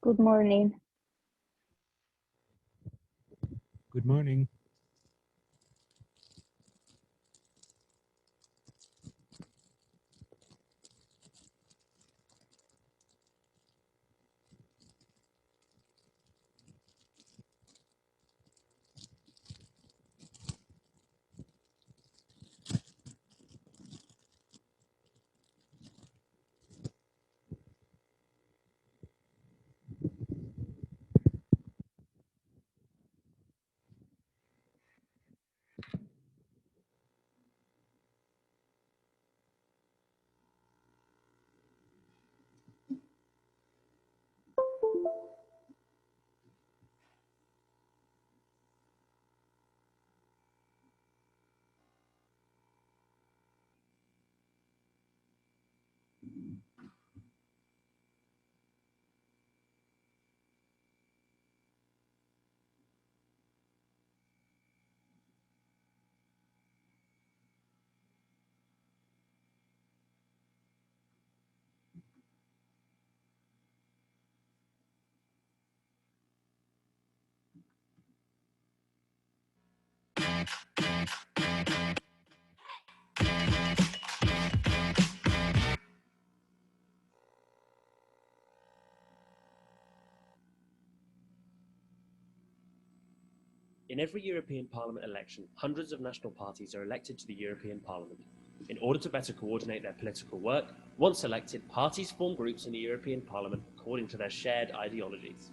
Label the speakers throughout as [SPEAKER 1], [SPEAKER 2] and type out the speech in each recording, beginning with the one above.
[SPEAKER 1] Good morning.
[SPEAKER 2] Good morning.
[SPEAKER 3] In every European Parliament election, hundreds of national parties are elected to the European Parliament. In order to better coordinate their political work, once elected, parties form groups in the European Parliament according to their shared ideologies.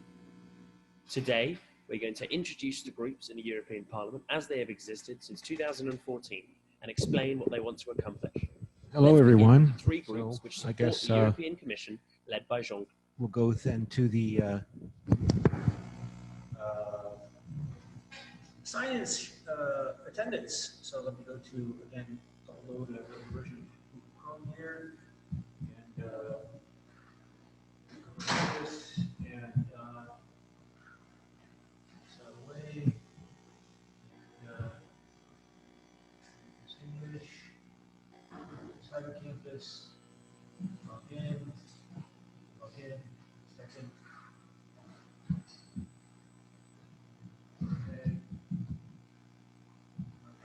[SPEAKER 3] Today, we're going to introduce the groups in the European Parliament as they have existed since 2014 and explain what they want to accomplish.
[SPEAKER 2] Hello, everyone.
[SPEAKER 3] Three groups which support the European Commission, led by Jean.
[SPEAKER 2] We'll go then to the
[SPEAKER 4] science attendance. So let me go to, again, upload a version of Chrome here. And this, and so away. It's English. Cyber campus. Log in. Log in. Second. Okay.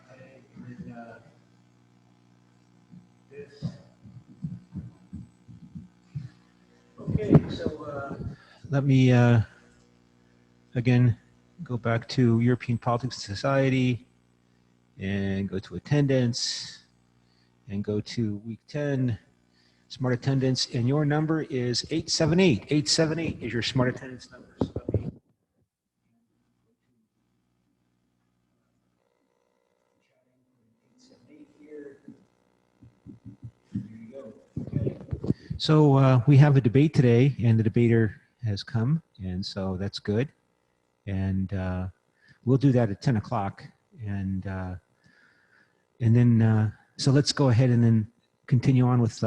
[SPEAKER 4] Okay. And then this. Okay. So
[SPEAKER 2] let me again go back to European Politics and Society and go to attendance and go to week 10 smart attendance, and your number is 878. 878 is your smart attendance number. So let me So we have a debate today, and the debater has come, and so that's good. And we'll do that at 10 o'clock. And then, so let's go ahead and then continue on with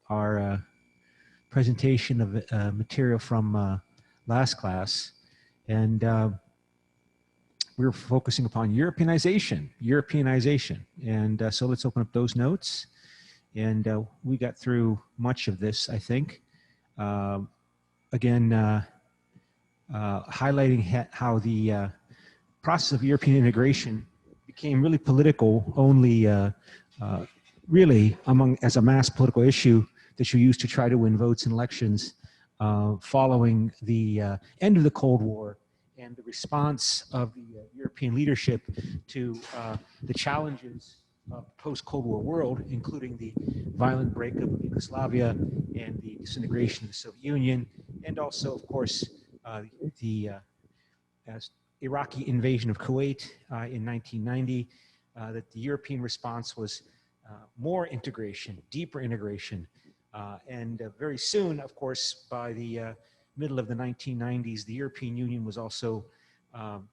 [SPEAKER 2] our presentation of material from last class. And we're focusing upon Europeanization. And so let's open up those notes. And we got through much of this, I think. Again, highlighting how the process of European integration became really political only really as a mass political issue that you use to try to win votes in elections following the end of the Cold War and the response of the European leadership to the challenges of the post-Cold War world, including the violent breakup of Yugoslavia and the disintegration of the Soviet Union, and also, of course, the Iraqi invasion of Kuwait in 1990, that the European response was more integration, deeper integration. And very soon, of course, by the middle of the 1990s, the European Union was also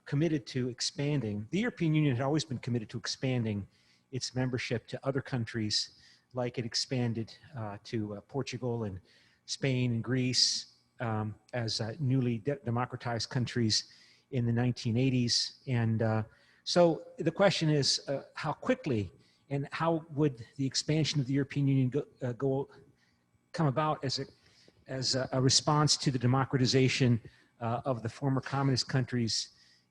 [SPEAKER 2] committed to expanding. The European Union had always been committed to expanding its membership to other countries, like it expanded to Portugal and Spain and Greece as newly democratized countries in the 1980s. And so the question is, how quickly and how would the expansion of the European Union come about as as a response to the democratization of the former communist countries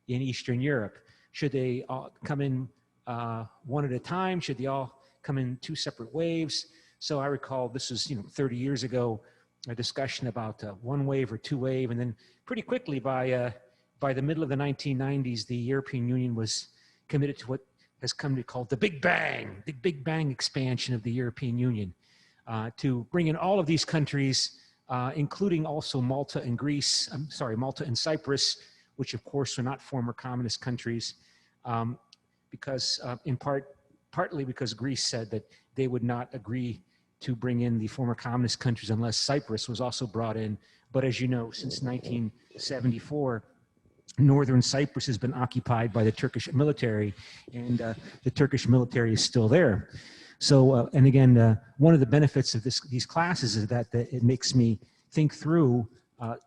[SPEAKER 2] in Eastern Europe. Should they all come in one at a time? Should they all come in two separate waves? So I recall this was 30 years ago, a discussion about one wave or two wave, and then pretty quickly by the middle of the 1990s, the European Union was committed to what has come to be called the Big Bang expansion of the European Union, to bring in all of these countries, including also Malta and Greece, Malta and Cyprus, which of course are not former communist countries, because partly because Greece said that they would not agree to bring in the former communist countries unless Cyprus was also brought in. But as you know, since 1974, northern Cyprus has been occupied by the Turkish military, and the Turkish military is still there. So, and again, one of the benefits of these classes is that it makes me think through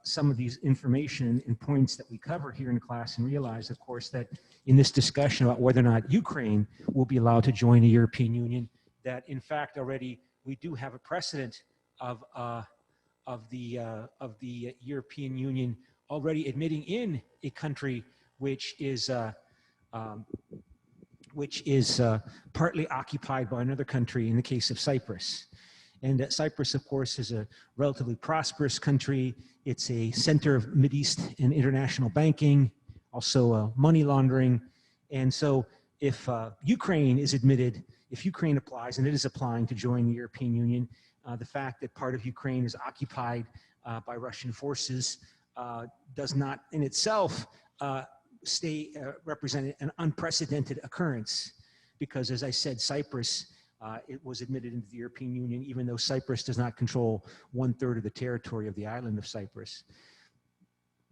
[SPEAKER 2] some of these information and points that we cover here in class, and realize, of course, that in this discussion about whether or not Ukraine will be allowed to join the European Union, that in fact already we do have a precedent of the European Union already admitting in a country which is partly occupied by another country, in the case of Cyprus. And Cyprus, of course, is a relatively prosperous country. It's a center of Mideast and international banking, also money laundering. And so if Ukraine is admitted, if Ukraine applies, and it is applying to join the European Union, the fact that part of Ukraine is occupied by Russian forces does not in itself represent an unprecedented occurrence, because, as I said, Cyprus, it was admitted into the European Union, even though Cyprus does not control 1/3 of the territory of the island of Cyprus.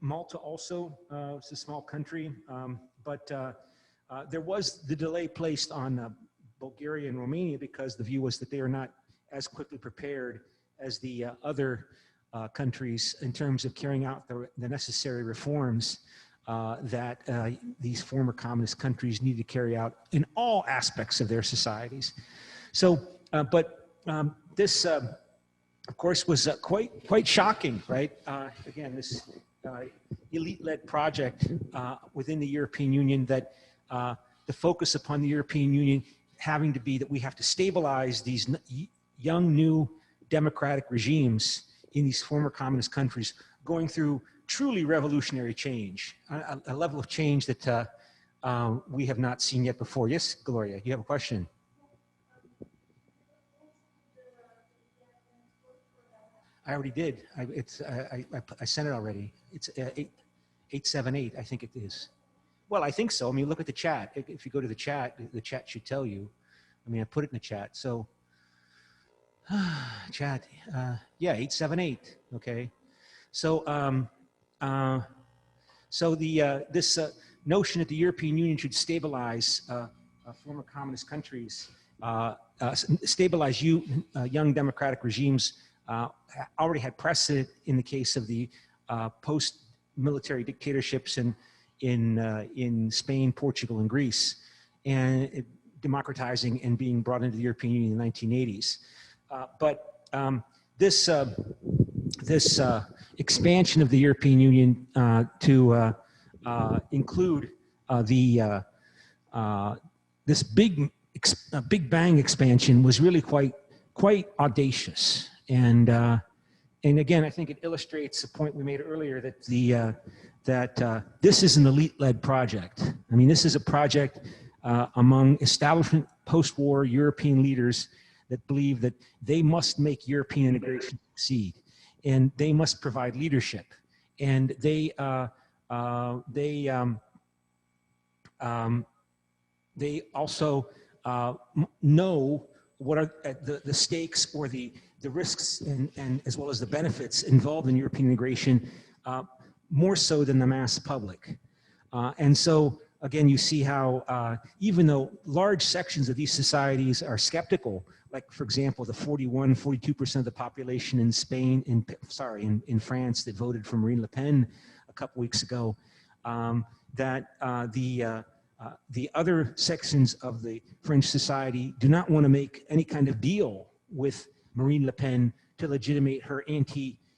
[SPEAKER 2] Malta also is a small country, but there was the delay placed on Bulgaria and Romania because the view was that they are not as quickly prepared as the other countries in terms of carrying out the necessary reforms that these former communist countries need to carry out in all aspects of their societies. So, this, of course, was quite shocking, right? Again, this elite-led project within the European Union, that the focus upon the European Union having to be that we have to stabilize these young, new democratic regimes in these former communist countries, going through truly revolutionary change, a level of change that we have not seen yet before. Yes, Gloria, you have a question? I already did. I sent it already. It's 878, I think it is. Well, I think so. I mean, look at the chat. If you go to the chat should tell you. I mean, I put it in the chat. So, chat, yeah, 878. Okay. So, this notion that the European Union should stabilize former communist countries, stabilize young democratic regimes, already had precedent in the case of the post-military dictatorships in Spain, Portugal, and Greece, and democratizing and being brought into the European Union in the 1980s. This expansion of the European Union to include this Big Bang expansion was really quite audacious, and again, I think it illustrates the point we made earlier that this is an elite-led project. I mean, this is a project among establishment post-war European leaders that believe that they must make European integration succeed, and they must provide leadership, and they also know what are the stakes or the risks and as well as the benefits involved in European integration, more so than the mass public. And so again, you see how even though large sections of these societies are skeptical, like for example, the 42% of the population in Spain, in France that voted for Marine Le Pen a couple weeks ago, that the other sections of the French society do not want to make any kind of deal with Marine Le Pen to legitimate her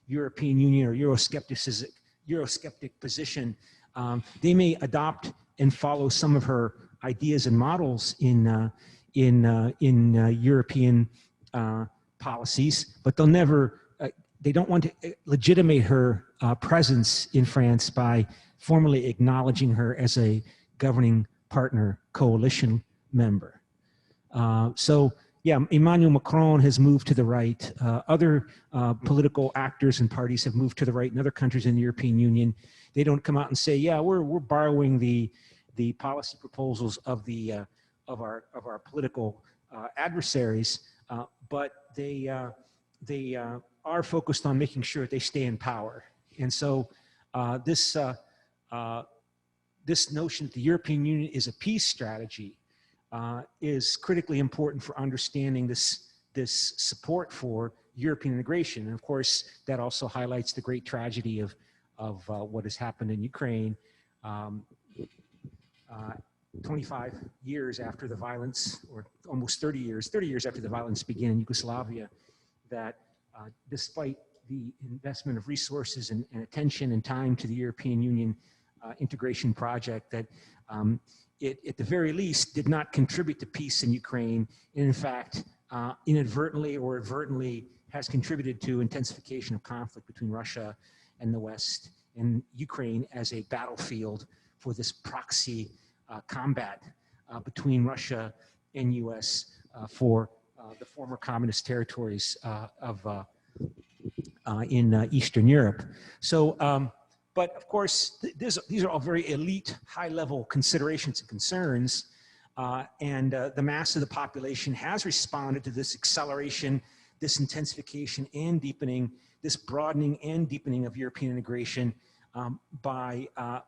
[SPEAKER 2] European Union or Eurosceptic position. They may adopt and follow some of her ideas and models in European policies, but they'll never. They don't want to legitimate her presence in France by formally acknowledging her as a governing partner coalition member. So yeah, Emmanuel Macron has moved to the right. Other political actors and parties have moved to the right in other countries in the European Union. They don't come out and say, yeah, we're borrowing the policy proposals of our political adversaries, but they are focused on making sure they stay in power. And so this notion that the European Union is a peace strategy is critically important for understanding this support for European integration. And of course, that also highlights the great tragedy of what has happened in Ukraine. 25 years after the violence, or almost 30 years after the violence began in Yugoslavia, that despite the investment of resources and attention and time to the European Union integration project, that it, at the very least, did not contribute to peace in Ukraine, and in fact, inadvertently or advertently has contributed to intensification of conflict between Russia and the West, and Ukraine as a battlefield for this proxy combat between Russia and US for the former communist territories in Eastern Europe. So, but of course, these are all very elite, high-level considerations and concerns, and the mass of the population has responded to this acceleration, this intensification and deepening, this broadening and deepening of European integration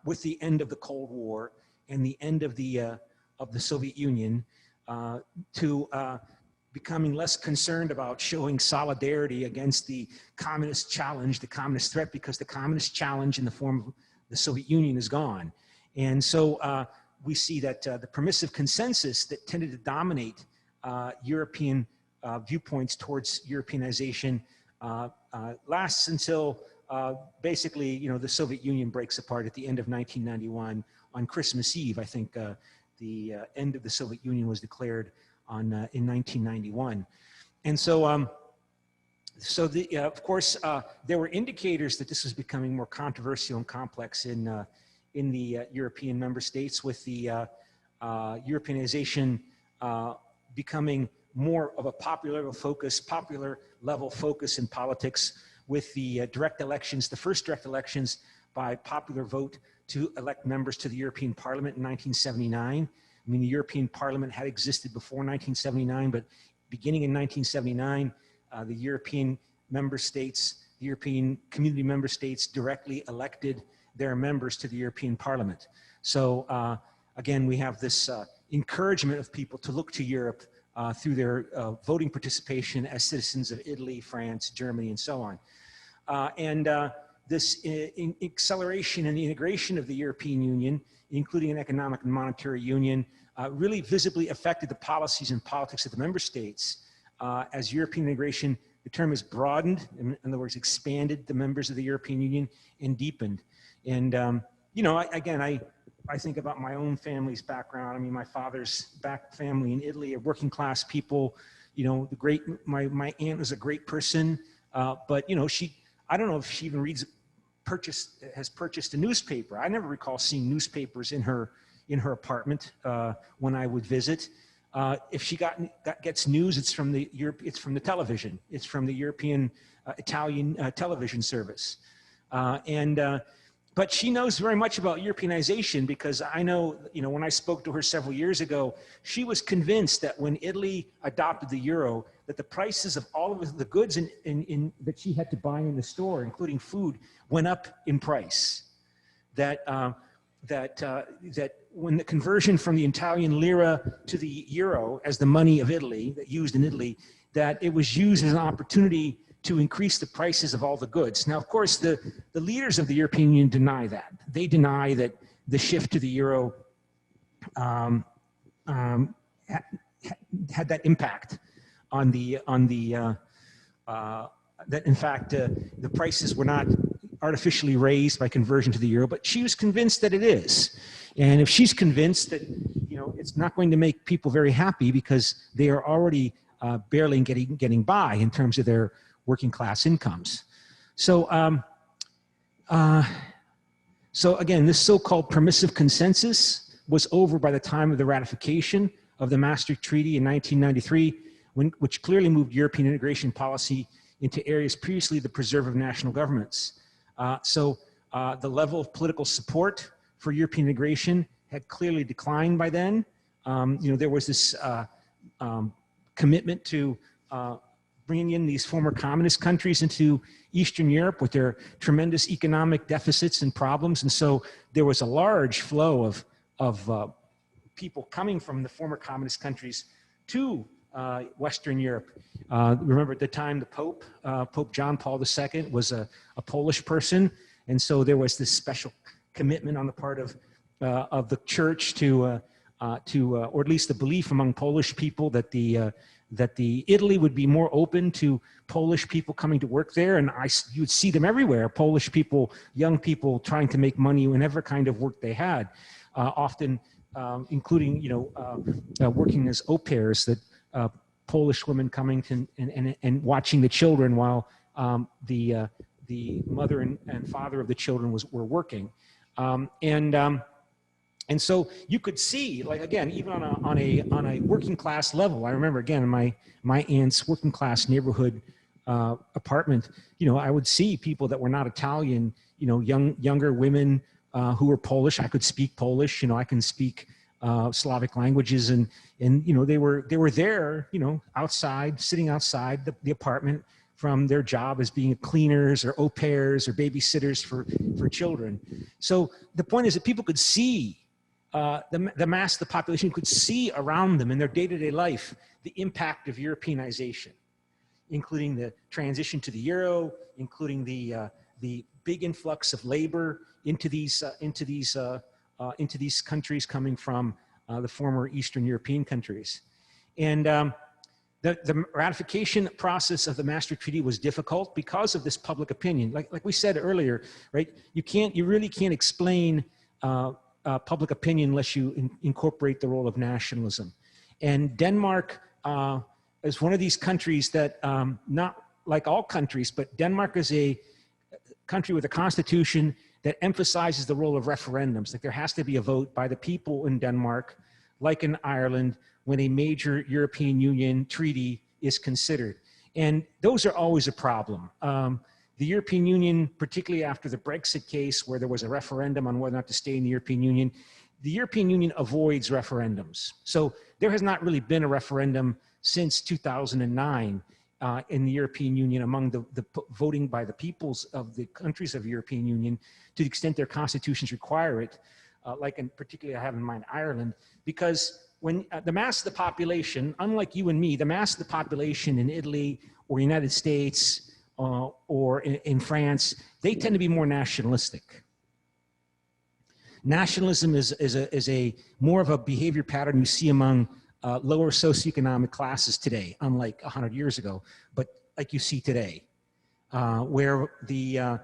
[SPEAKER 2] with the end of the Cold War and the end of the Soviet Union, to becoming less concerned about showing solidarity against the communist challenge, the communist threat, because the communist challenge in the form of the Soviet Union is gone. And so we see that the permissive consensus that tended to dominate European viewpoints towards Europeanization lasts until basically, the Soviet Union breaks apart at the end of 1991 on Christmas Eve. I think the end of the Soviet Union was declared in 1991. And so, of course, there were indicators that this was becoming more controversial and complex in the European member states, with the Europeanization becoming more of a popular level focus in politics, with the direct elections, the first direct elections by popular vote to elect members to the European Parliament in 1979. I mean, the European Parliament had existed before 1979, but beginning in 1979, the European member states, the European Community member states directly elected their members to the European Parliament. So again, we have this encouragement of people to look to Europe through their voting participation as citizens of Italy, France, Germany, and so on. This acceleration in the integration of the European Union, including an economic and monetary union, really visibly affected the policies and politics of the member states. As European integration, the term is broadened, in other words, expanded the members of the European Union and deepened. And, I think about my own family's background. I mean, my father's family in Italy are working class people. My aunt was a great person, but I don't know if she even has purchased a newspaper. I never recall seeing newspapers in her apartment when I would visit. If she gets news, it's from the television. It's from the European Italian television service, but she knows very much about Europeanization, because I know, when I spoke to her several years ago, she was convinced that when Italy adopted the euro, that the prices of all of the goods that she had to buy in the store, including food, went up in price. That when the conversion from the Italian lira to the euro as the money of Italy, used in Italy, that it was used as an opportunity to increase the prices of all the goods. Now, of course, the leaders of the European Union deny that. They deny that the shift to the euro had that impact on the that in fact the prices were not artificially raised by conversion to the euro, but she was convinced that it is. And if she's convinced that, you know, it's not going to make people very happy because they are already barely getting by in terms of their working class incomes. So, so again, this so-called permissive consensus was over by the time of the ratification of the Maastricht Treaty in 1993, which clearly moved European integration policy into areas previously the preserve of national governments. The level of political support for European integration had clearly declined by then. You know, there was this commitment to bringing in these former communist countries into Eastern Europe with their tremendous economic deficits and problems. And so there was a large flow of people coming from the former communist countries to Western Europe. Remember at the time the Pope, Pope John Paul II was a Polish person. And so there was this special commitment on the part of the church to or at least the belief among Polish people that the Italy would be more open to Polish people coming to work there. And you would see them everywhere, Polish people, young people trying to make money whenever kind of work they had, often including, you know, working as au pairs, that Polish women coming to and watching the children while the mother and father of the children were working. And so you could see, like, again, even on a working class level, I remember, again, in my aunt's working class neighborhood apartment, you know, I would see people that were not Italian, you know, younger women who were Polish. I could speak Polish, you know, I can speak Slavic languages, and you know, they were there, you know, outside, sitting outside the apartment from their job as being cleaners or au pairs or babysitters for children. So the point is that people could see the mass of the population could see around them in their day-to-day life the impact of Europeanization, including the transition to the euro, including the big influx of labor into these countries coming from the former Eastern European countries. And the ratification process of the Maastricht Treaty was difficult because of this public opinion. Like we said earlier, right? You really can't explain public opinion unless you incorporate the role of nationalism. And Denmark is one of these countries that, not like all countries, but Denmark is a country with a constitution that emphasizes the role of referendums. Like, there has to be a vote by the people in Denmark, like in Ireland, when a major European Union treaty is considered. And those are always a problem. The European Union, particularly after the Brexit case, where there was a referendum on whether or not to stay in the European Union, the European Union avoids referendums. So there has not really been a referendum since 2009 in the European Union among the voting by the peoples of the countries of the European Union, to the extent their constitutions require it, like in particularly I have in mind Ireland, because when the mass of the population, unlike you and me, the mass of the population in Italy or the United States or in France, they tend to be more nationalistic. Nationalism is a more of a behavior pattern you see among lower socioeconomic classes today, unlike 100 years ago, but like you see today, where the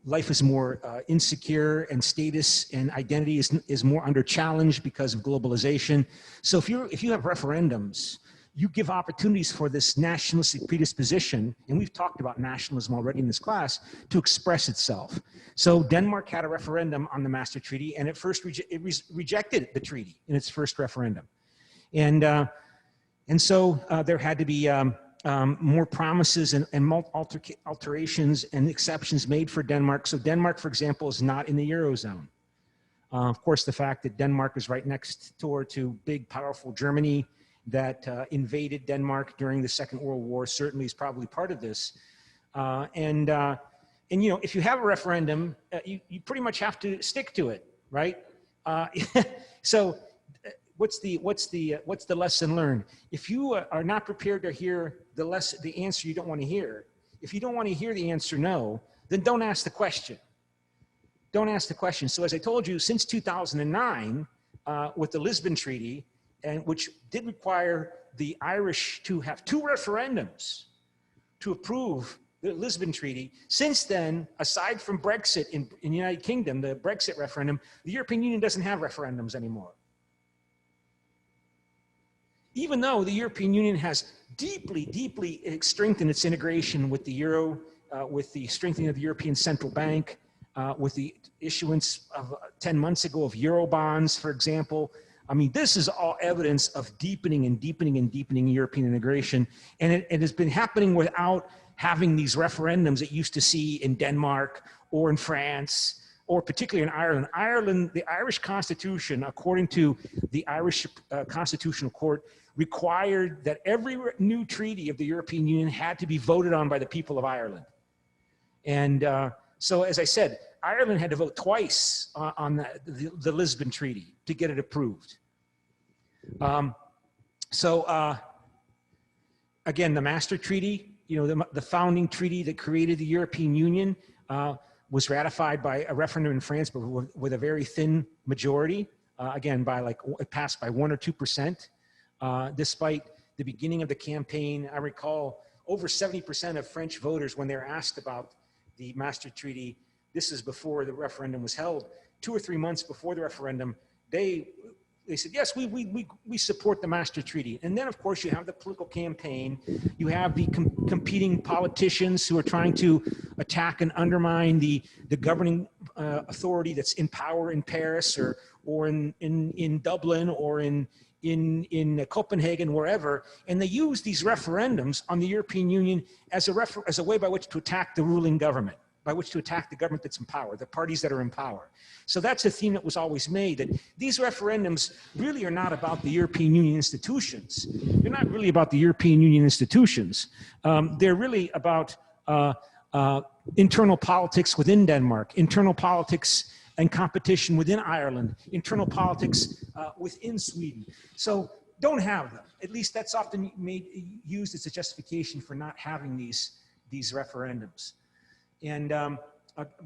[SPEAKER 2] life is more insecure, and status and identity is more under challenge because of globalization. So if you have referendums, you give opportunities for this nationalistic predisposition, and we've talked about nationalism already in this class, to express itself. So Denmark had a referendum on the Maastricht Treaty, and at first rejected the treaty in its first referendum. And so there had to be more promises and alterations and exceptions made for Denmark. So Denmark, for example, is not in the Eurozone. Of course, the fact that Denmark is right next door to big, powerful Germany that invaded Denmark during the Second World War certainly is probably part of this. And you know, if you have a referendum, you pretty much have to stick to it, right? So what's the lesson learned? If you are not prepared to hear the answer you don't want to hear, if you don't want to hear the answer no, then don't ask the question. Don't ask the question. So as I told you, since 2009, with the Lisbon Treaty, and which did require the Irish to have 2 referendums to approve the Lisbon Treaty. Since then, aside from Brexit in the United Kingdom, the Brexit referendum, the European Union doesn't have referendums anymore. Even though the European Union has deeply, deeply strengthened its integration with the euro, with the strengthening of the European Central Bank, with the issuance of 10 months ago of euro bonds, for example. I mean, this is all evidence of deepening and deepening and deepening European integration. And it has been happening without having these referendums that you used to see in Denmark or in France, or particularly in Ireland. Ireland, the Irish Constitution, according to the Irish Constitutional Court, required that every new treaty of the European Union had to be voted on by the people of Ireland. And so, as I said, Ireland had to vote twice on the Lisbon Treaty to get it approved. Again, the Master Treaty, you know, the founding treaty that created the European Union, was ratified by a referendum in France, but with a very thin majority. Again, it passed by 1 or 2%. Despite the beginning of the campaign, I recall over 70% of French voters, when they were asked about the Master Treaty, this is before the referendum was held, 2 or 3 months before the referendum, they said, yes, we support the Master Treaty. And then, of course, you have the political campaign. You have the competing politicians who are trying to attack and undermine the governing authority that's in power in Paris or in Dublin or in Copenhagen, wherever, and they use these referendums on the European Union as a way by which to attack the ruling government, by which to attack the government that's in power, the parties that are in power. So that's a theme that was always made, that these referendums really are not about the European Union institutions. They're not really about the European Union institutions. They're really about internal politics within Denmark, internal politics and competition within Ireland, internal politics within Sweden. So don't have them. At least that's often used as a justification for not having these referendums. And,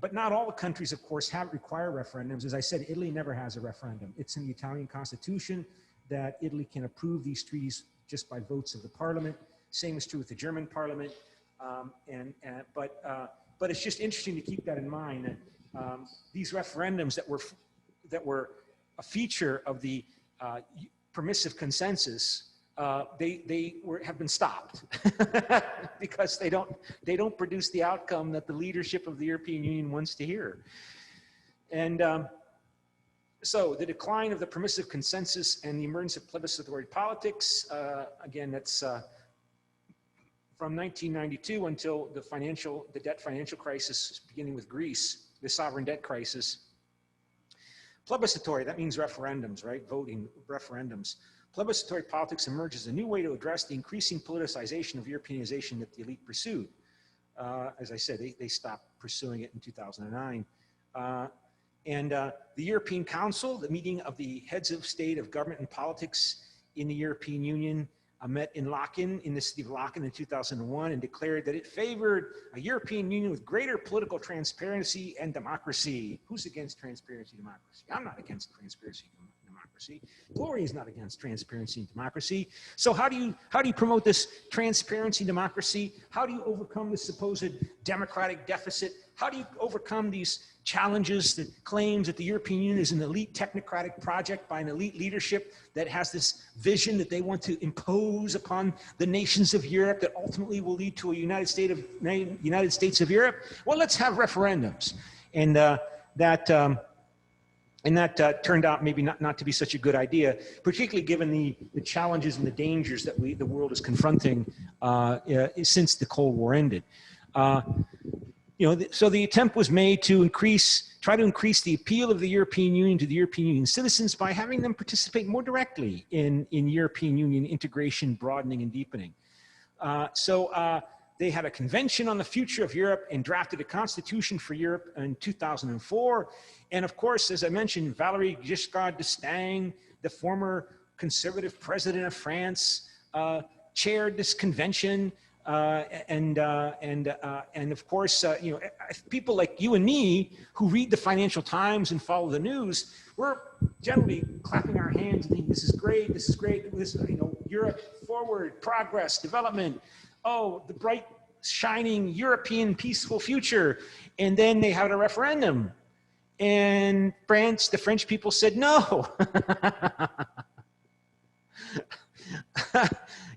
[SPEAKER 2] but not all the countries, of course, require referendums. As I said, Italy never has a referendum. It's in the Italian constitution that Italy can approve these treaties just by votes of the parliament. Same is true with the German parliament. But it's just interesting to keep that in mind, that these referendums that were a feature of the permissive consensus, have been stopped because they don't produce the outcome that the leadership of the European Union wants to hear. And so the decline of the permissive consensus and the emergence of plebiscitary politics, again, that's from 1992 until the debt financial crisis, beginning with Greece, the sovereign debt crisis. Plebiscitary, that means referendums, right? Voting, referendums. Plebiscitary politics emerges as a new way to address the increasing politicization of Europeanization that the elite pursued. As I said, they stopped pursuing it in 2009. The European Council, the meeting of the heads of state of government and politics in the European Union, met in Laeken, in the city of Laeken in 2001, and declared that it favored a European Union with greater political transparency and democracy. Who's against transparency and democracy? I'm not against transparency and democracy. Gloria is not against transparency and democracy. So how do you promote this transparency and democracy? How do you overcome the supposed democratic deficit? How do you overcome these challenges, the claims that the European Union is an elite technocratic project by an elite leadership that has this vision that they want to impose upon the nations of Europe that ultimately will lead to a United States of Europe? Well, let's have referendums. And that turned out maybe not to be such a good idea, particularly given the challenges and the dangers that the world is confronting since the Cold War ended. So the attempt was made to try to increase the appeal of the European Union to the European Union citizens by having them participate more directly in European Union integration, broadening, and deepening. They had a convention on the future of Europe and drafted a constitution for Europe in 2004. And of course, as I mentioned, Valéry Giscard d'Estaing, the former conservative president of France, chaired this convention. And of course, people like you and me who read the Financial Times and follow the news, we're generally clapping our hands and thinking, this is great, this is great, Europe forward, progress, development. Oh, the bright shining European peaceful future. And then they had a referendum. And the French people said no.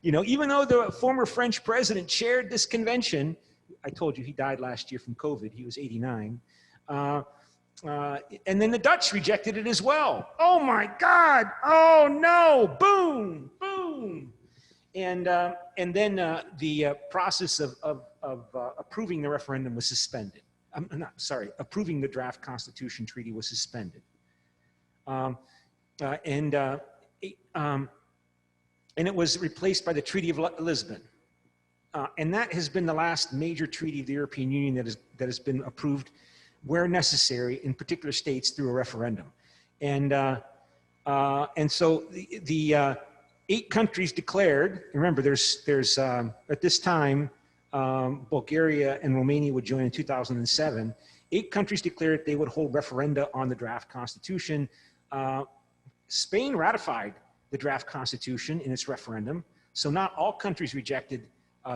[SPEAKER 2] You know, even though the former French president chaired this convention, I told you he died last year from COVID, he was 89. And then the Dutch rejected it as well. Oh my God, oh no, boom, boom. And then the process of approving the referendum was suspended. Approving the draft Constitution treaty was suspended. And it was replaced by the Treaty of Lisbon. And that has been the last major treaty of the European Union that has been approved where necessary in particular states through a referendum. And so the 8 countries declared, remember there's at this time, Bulgaria and Romania would join in 2007. 8 countries declared they would hold referenda on the draft constitution. Spain ratified the draft constitution in its referendum. So not all countries rejected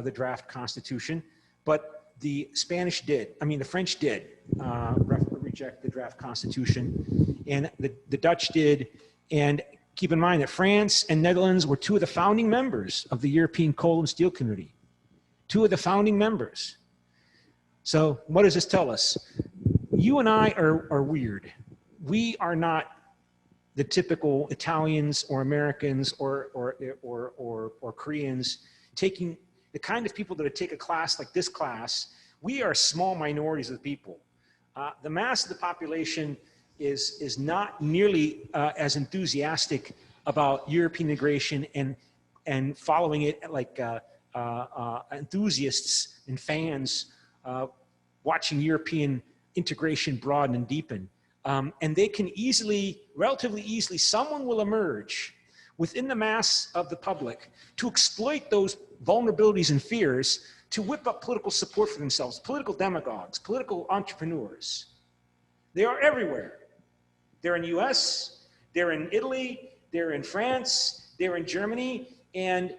[SPEAKER 2] the draft constitution, but the French did reject the draft constitution, and the Dutch did. And keep in mind that France and Netherlands were 2 of the founding members of the European Coal and Steel Community. 2 of the founding members. So what does this tell us? You and I are weird. We are not the typical Italians or Americans or Koreans taking the kind of people that take a class like this class. We are small minorities of the people. The mass of the population is not nearly as enthusiastic about European integration and following it like enthusiasts and fans watching European integration broaden and deepen. And they can relatively easily, someone will emerge within the mass of the public to exploit those vulnerabilities and fears to whip up political support for themselves, political demagogues, political entrepreneurs. They are everywhere. They're in the US, they're in Italy, they're in France, they're in Germany, and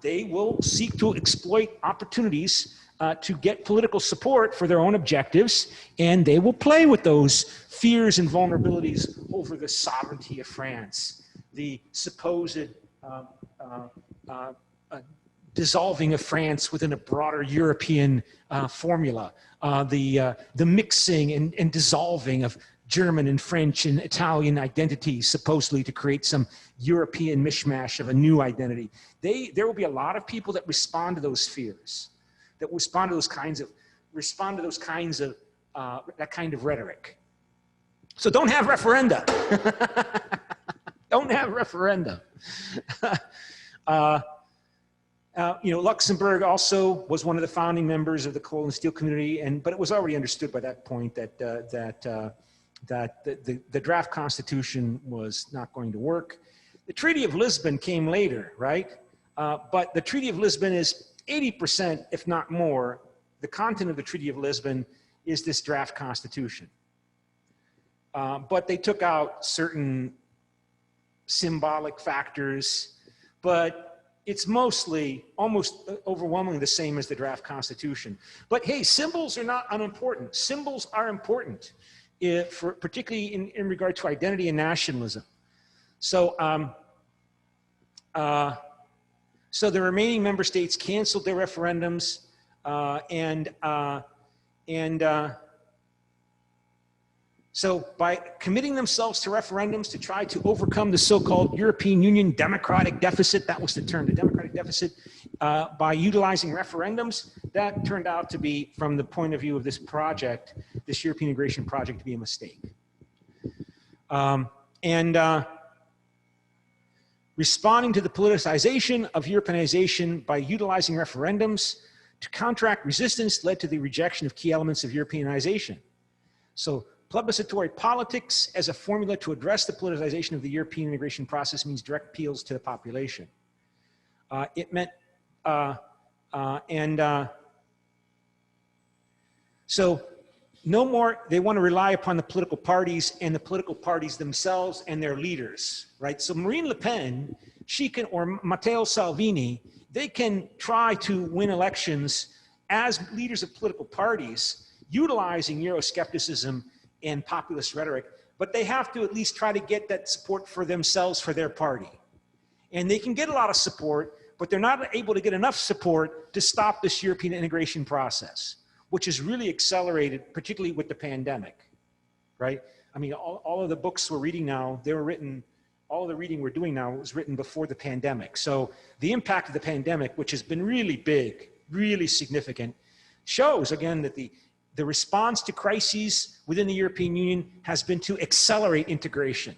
[SPEAKER 2] they will seek to exploit opportunities to get political support for their own objectives, and they will play with those fears and vulnerabilities over the sovereignty of France, the supposed dissolving of France within a broader European formula, the mixing and dissolving of German and French and Italian identities, supposedly to create some European mishmash of a new identity. There will be a lot of people that respond to those fears, that respond to those kinds of that kind of rhetoric. So don't have referenda. Don't have referenda. Luxembourg also was one of the founding members of the coal and steel community, but it was already understood by that point that the draft constitution was not going to work. The Treaty of Lisbon came later, right? But the Treaty of Lisbon is 80%, if not more, the content of the Treaty of Lisbon is this draft constitution. But they took out certain symbolic factors, but it's mostly, almost overwhelmingly the same as the draft constitution. But hey, symbols are not unimportant. Symbols are important, particularly in regard to identity and nationalism. So, so the remaining member states canceled their referendums, so by committing themselves to referendums to try to overcome the so-called European Union democratic deficit, that was the term, the democratic deficit, by utilizing referendums, that turned out to be, from the point of view of this project, this European integration project, to be a mistake. Responding to the politicization of Europeanization by utilizing referendums to counteract resistance led to the rejection of key elements of Europeanization. So plebiscitary politics as a formula to address the politicization of the European integration process means direct appeals to the population. It meant, so no more, they want to rely upon the political parties and the political parties themselves and their leaders, right? So Marine Le Pen, or Matteo Salvini, they can try to win elections as leaders of political parties, utilizing Euroscepticism and populist rhetoric, but they have to at least try to get that support for themselves, for their party. And they can get a lot of support, but they're not able to get enough support to stop this European integration process, which is really accelerated, particularly with the pandemic, right? I mean, all of the books we're reading now, they were written, all of the reading we're doing now was written before the pandemic. So the impact of the pandemic, which has been really big, really significant, shows again that the response to crises within the European Union has been to accelerate integration.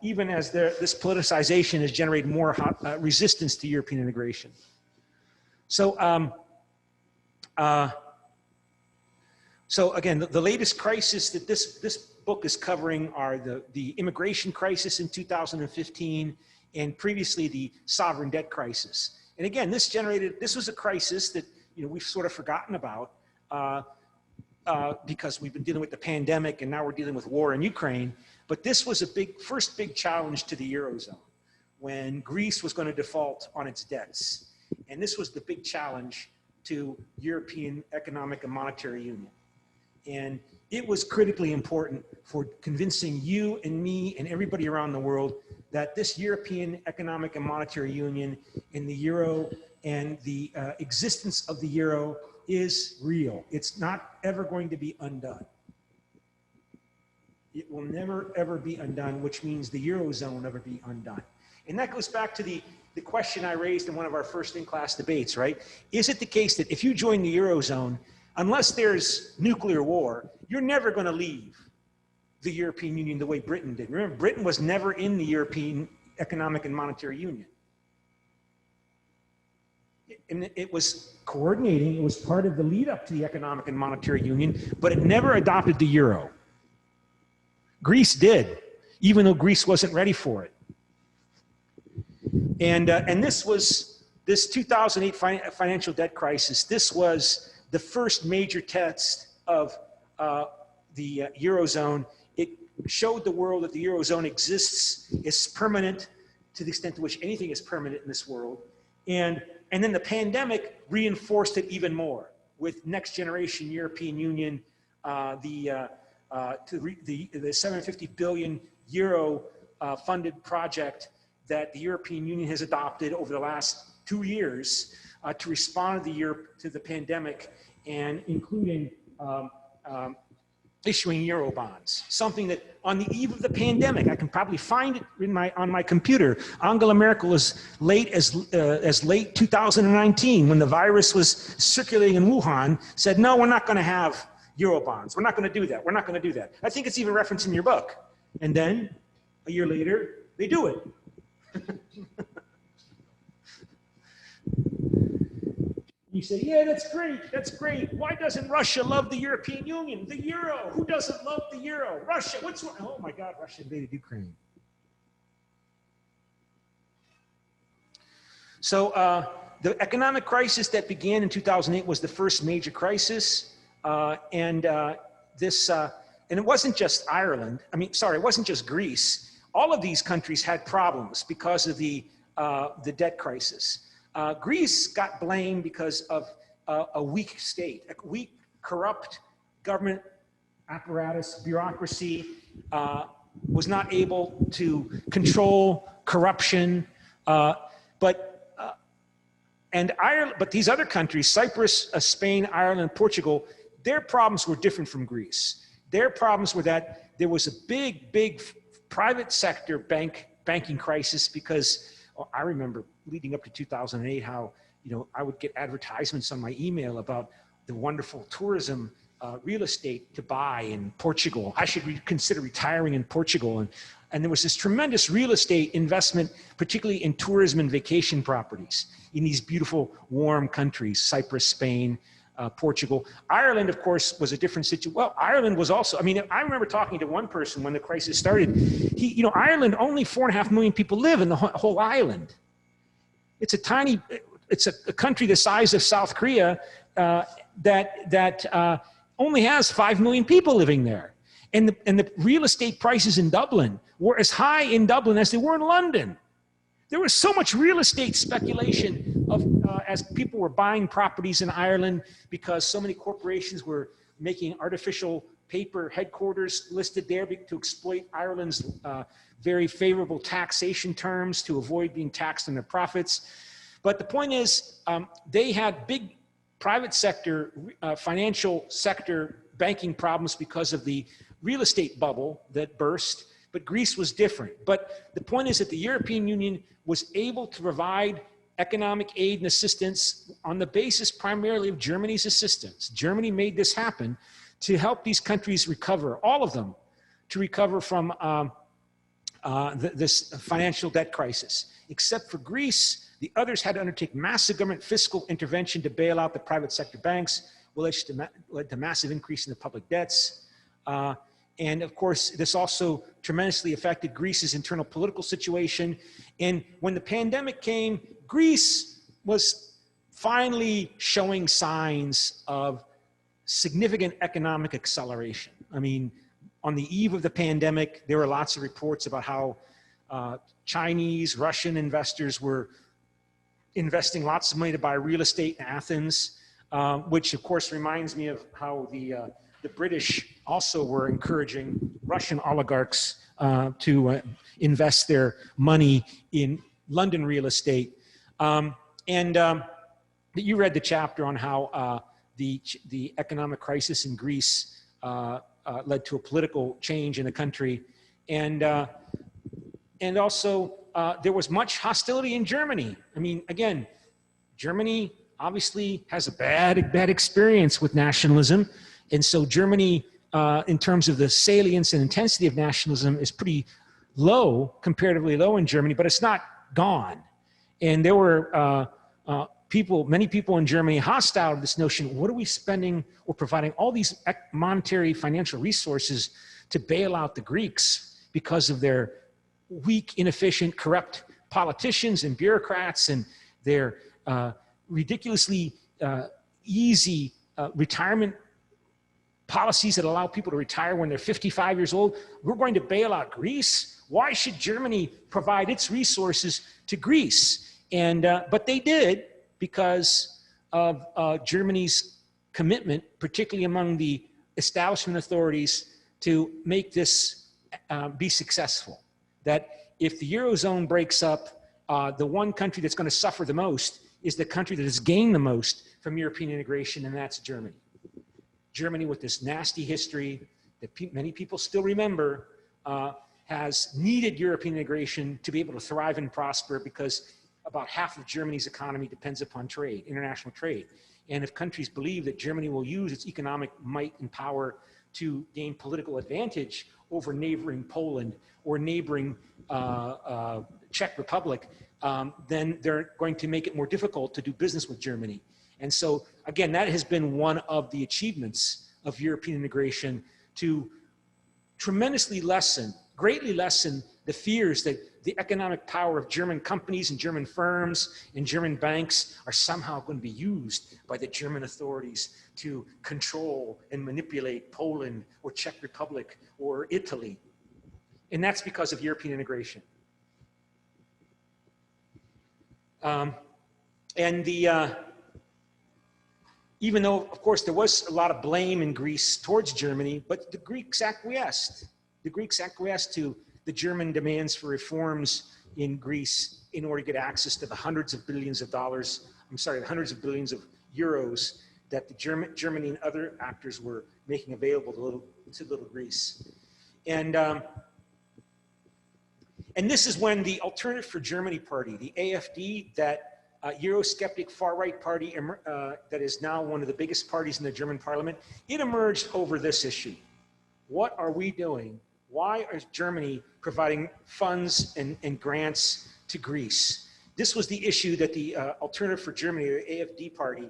[SPEAKER 2] Even as this politicization has generated more resistance to European integration. So, so again, the latest crisis that this book is covering are the immigration crisis in 2015 and previously the sovereign debt crisis. And again, this was a crisis that we've sort of forgotten about because we've been dealing with the pandemic and now we're dealing with war in Ukraine. But this was a first big challenge to the Eurozone when Greece was going to default on its debts. And this was the big challenge to European Economic and Monetary Union. And it was critically important for convincing you and me and everybody around the world that this European Economic and Monetary Union and the Euro and the existence of the Euro is real. It's not ever going to be undone. It will never, ever be undone, which means the Eurozone will never be undone. And that goes back to the question I raised in one of our first in-class debates, right? Is it the case that if you join the Eurozone, unless there's nuclear war, you're never going to leave the European Union the way Britain did? Remember, Britain was never in the European Economic and Monetary Union. And it was coordinating, it was part of the lead up to the Economic and Monetary Union, but it never adopted the Euro. Greece did, even though Greece wasn't ready for it. And this 2008 financial debt crisis, this was the first major test of the Eurozone. It showed the world that the Eurozone exists, is permanent to the extent to which anything is permanent in this world. And then the pandemic reinforced it even more with next generation European Union, the 750 billion euro funded project that the European Union has adopted over the last 2 years to respond to the pandemic, and including issuing euro bonds, something that on the eve of the pandemic, I can probably find it on my computer. Angela Merkel as late 2019, when the virus was circulating in Wuhan, said, no, we're not going to have euro bonds. We're not going to do that. We're not going to do that. I think it's even referenced in your book. And then a year later, they do it. You say, yeah, that's great. That's great. Why doesn't Russia love the European Union? The euro. Who doesn't love the euro? Russia. What's wrong? Oh my God, Russia invaded Ukraine. So the economic crisis that began in 2008 was the first major crisis. And it wasn't just Ireland. It wasn't just Greece. All of these countries had problems because of the debt crisis. Greece got blamed because of a weak state, a weak, corrupt government apparatus, bureaucracy, was not able to control corruption. But these other countries, Cyprus, Spain, Ireland, Portugal, their problems were different from Greece. Their problems were that there was a big private sector banking crisis because I remember leading up to 2008 how I would get advertisements on my email about the wonderful tourism real estate to buy in Portugal. I should consider retiring in Portugal. And there was this tremendous real estate investment, particularly in tourism and vacation properties in these beautiful, warm countries, Cyprus, Spain, Portugal. Ireland, of course, was a different situation. Well, Ireland was also, I remember talking to one person when the crisis started. Ireland, only 4.5 million people live in the whole island. It's a country the size of South Korea that only has 5 million people living there. And the real estate prices in Dublin were as high in Dublin as they were in London. There was so much real estate speculation as people were buying properties in Ireland because so many corporations were making artificial paper headquarters listed there to exploit Ireland's very favorable taxation terms to avoid being taxed on their profits. But the point is, they had big private sector, financial sector banking problems because of the real estate bubble that burst, but Greece was different. But the point is that the European Union was able to provide economic aid and assistance on the basis primarily of Germany's assistance. Germany made this happen to help these countries recover, all of them, to recover from this financial debt crisis. Except for Greece, the others had to undertake massive government fiscal intervention to bail out the private sector banks, which led to massive increase in the public debts. And of course, this also tremendously affected Greece's internal political situation. And when the pandemic came, Greece was finally showing signs of significant economic acceleration. I mean, on the eve of the pandemic, there were lots of reports about how Chinese, Russian investors were investing lots of money to buy real estate in Athens, which of course reminds me of how the British also were encouraging Russian oligarchs to invest their money in London real estate. You read the chapter on how the economic crisis in Greece led to a political change in the country. And also there was much hostility in Germany. I mean, again, Germany obviously has a bad experience with nationalism. And so Germany, in terms of the salience and intensity of nationalism, is pretty low, comparatively low in Germany, but it's not gone. And there were many people in Germany hostile to this notion, what are we spending or providing all these monetary financial resources to bail out the Greeks because of their weak, inefficient, corrupt politicians and bureaucrats and their ridiculously easy retirement policies that allow people to retire when they're 55 years old. We're going to bail out Greece. Why should Germany provide its resources to Greece? And but they did because of Germany's commitment, particularly among the establishment authorities, to make this be successful. That if the Eurozone breaks up, the one country that's going to suffer the most is the country that has gained the most from European integration, and that's Germany. Germany, with this nasty history that many people still remember, has needed European integration to be able to thrive and prosper because about half of Germany's economy depends upon trade, international trade. And if countries believe that Germany will use its economic might and power to gain political advantage over neighboring Poland or neighboring Czech Republic, then they're going to make it more difficult to do business with Germany. And so, again, that has been one of the achievements of European integration, to tremendously greatly lessen the fears that the economic power of German companies and German firms and German banks are somehow going to be used by the German authorities to control and manipulate Poland or Czech Republic or Italy. And that's because of European integration. Even though, of course, there was a lot of blame in Greece towards Germany, but the Greeks acquiesced. The Greeks acquiesced to the German demands for reforms in Greece in order to get access to the hundreds of billions of dollars, the hundreds of billions of euros that the Germany and other actors were making available to little Greece. And this is when the Alternative for Germany party, the AfD, that Eurosceptic far-right party that is now one of the biggest parties in the German parliament, it emerged over this issue. What are we doing? Why is Germany providing funds and grants to Greece? This was the issue that the Alternative for Germany, or AfD party,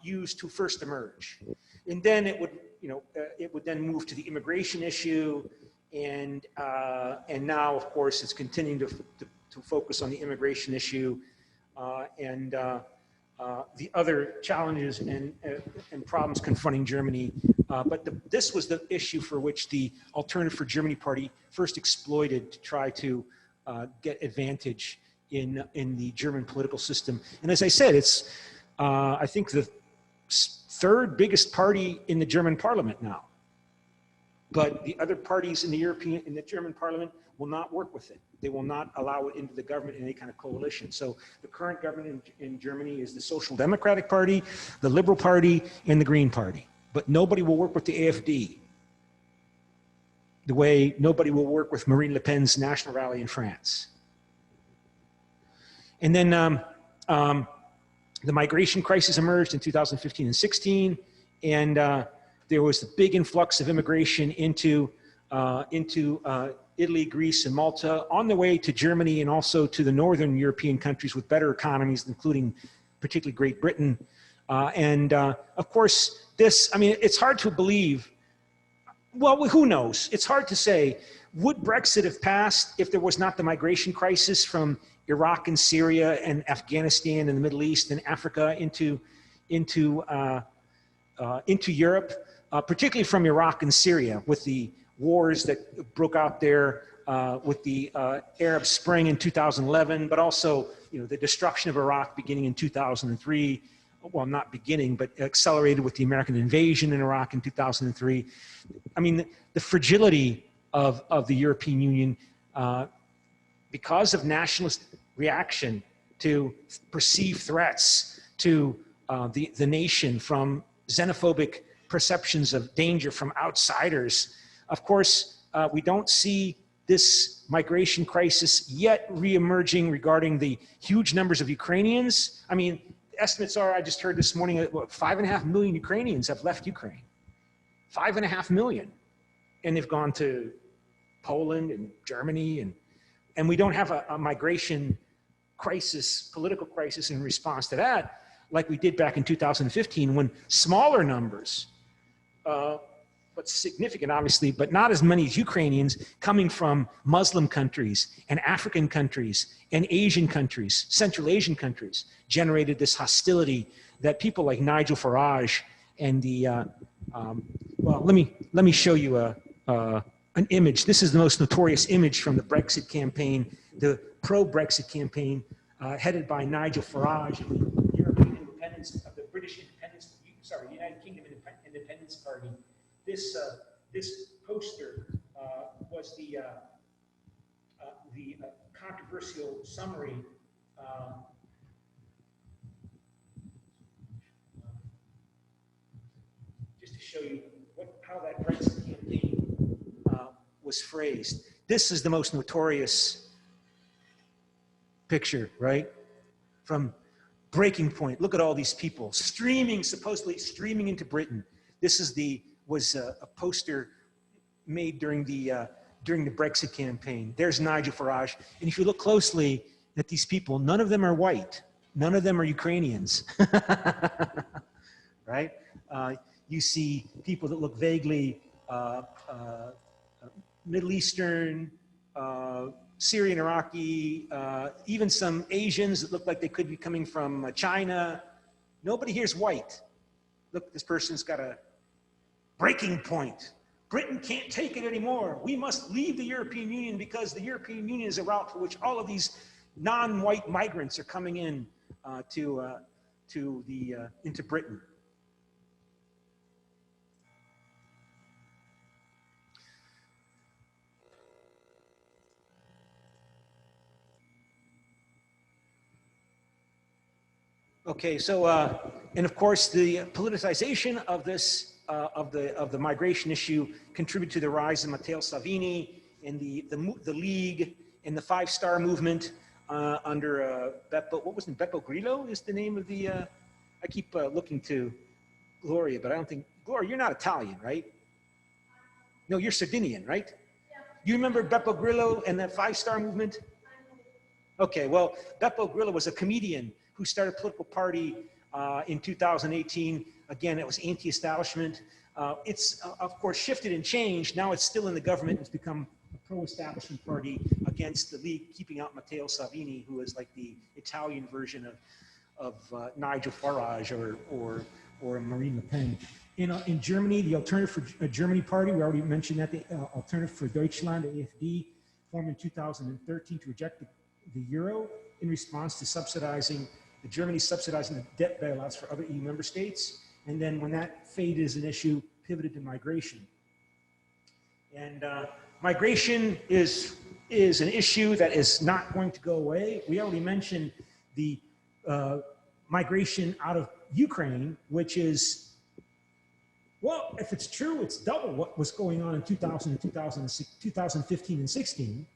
[SPEAKER 2] used to first emerge. And then it would then move to the immigration issue, and now, of course, it's continuing to focus on the immigration issue and the other challenges and problems confronting Germany. But this was the issue for which the Alternative for Germany party first exploited to try to get advantage in the German political system. And as I said, it's, I think, the third biggest party in the German parliament now. But the other parties in the German parliament will not work with it. They will not allow it into the government in any kind of coalition. So the current government in Germany is the Social Democratic Party, the Liberal Party, and the Green Party. But nobody will work with the AfD the way nobody will work with Marine Le Pen's National Rally in France. And then the migration crisis emerged in 2015 and 16, and there was a big influx of immigration into Italy, Greece, and Malta, on the way to Germany and also to the northern European countries with better economies, including particularly Great Britain. Of course, this, I mean, it's hard to believe. Well, who knows? It's hard to say. Would Brexit have passed if there was not the migration crisis from Iraq and Syria and Afghanistan and the Middle East and Africa into Europe, particularly from Iraq and Syria, with the wars that broke out there with the Arab Spring in 2011, but also, you know, the destruction of Iraq beginning in 2003. Well, not beginning, but accelerated with the American invasion in Iraq in 2003. I mean, the fragility of the European Union, because of nationalist reaction to perceived threats to the nation from xenophobic perceptions of danger from outsiders. Of course, we don't see this migration crisis yet re-emerging regarding the huge numbers of Ukrainians. I mean, estimates are, I just heard this morning, 5.5 million Ukrainians have left Ukraine. 5.5 million. And they've gone to Poland and Germany, and we don't have a migration crisis, political crisis in response to that, like we did back in 2015 when smaller numbers, but significant obviously, but not as many as Ukrainians coming from Muslim countries and African countries and Asian countries, Central Asian countries, generated this hostility that people like Nigel Farage and the, well, let me show you an image. This is the most notorious image from the Brexit campaign, the pro-Brexit campaign headed by Nigel Farage of the European independence, of the British independence, sorry, United Kingdom Independence Party. This poster was the controversial summary just to show you how that Brexit campaign was phrased. This is the most notorious picture, right? From breaking point. Look at all these people streaming, supposedly streaming into Britain. This is was a poster made during the Brexit campaign. There's Nigel Farage. And if you look closely at these people, none of them are white. None of them are Ukrainians, right? You see people that look vaguely Middle Eastern, Syrian, Iraqi, even some Asians that look like they could be coming from China. Nobody here's white. Look, this person's got a breaking point. Britain can't take it anymore. We must leave the European Union because the European Union is a route for which all of these non-white migrants are coming in into Britain. Okay, so and of course the politicization of this of the migration issue contributed to the rise of Matteo Salvini and the League and the Five Star Movement under Beppe Grillo is the name of the. I keep looking to Gloria, but I don't think Gloria. You're not Italian, right? No, you're Sardinian, right? Yeah. You remember Beppe Grillo and that Five Star Movement? Okay, well, Beppe Grillo was a comedian who started a political party in 2018. Again, it was anti-establishment. It's, of course, shifted and changed. Now it's still in the government. It's become a pro-establishment party against the League, keeping out Matteo Salvini, who is like the Italian version of Nigel Farage or Marine Le Pen. In Germany, the Alternative for Germany Party, we already mentioned that, the Alternative for Deutschland, the AfD, formed in 2013 to reject the euro. in response to Germany subsidizing the debt bailouts for other EU member states. And then when that faded as an issue, pivoted to migration. And migration is an issue that is not going to go away. We already mentioned the migration out of Ukraine, which is, well, if it's true, it's double what was going on in 2015 and 16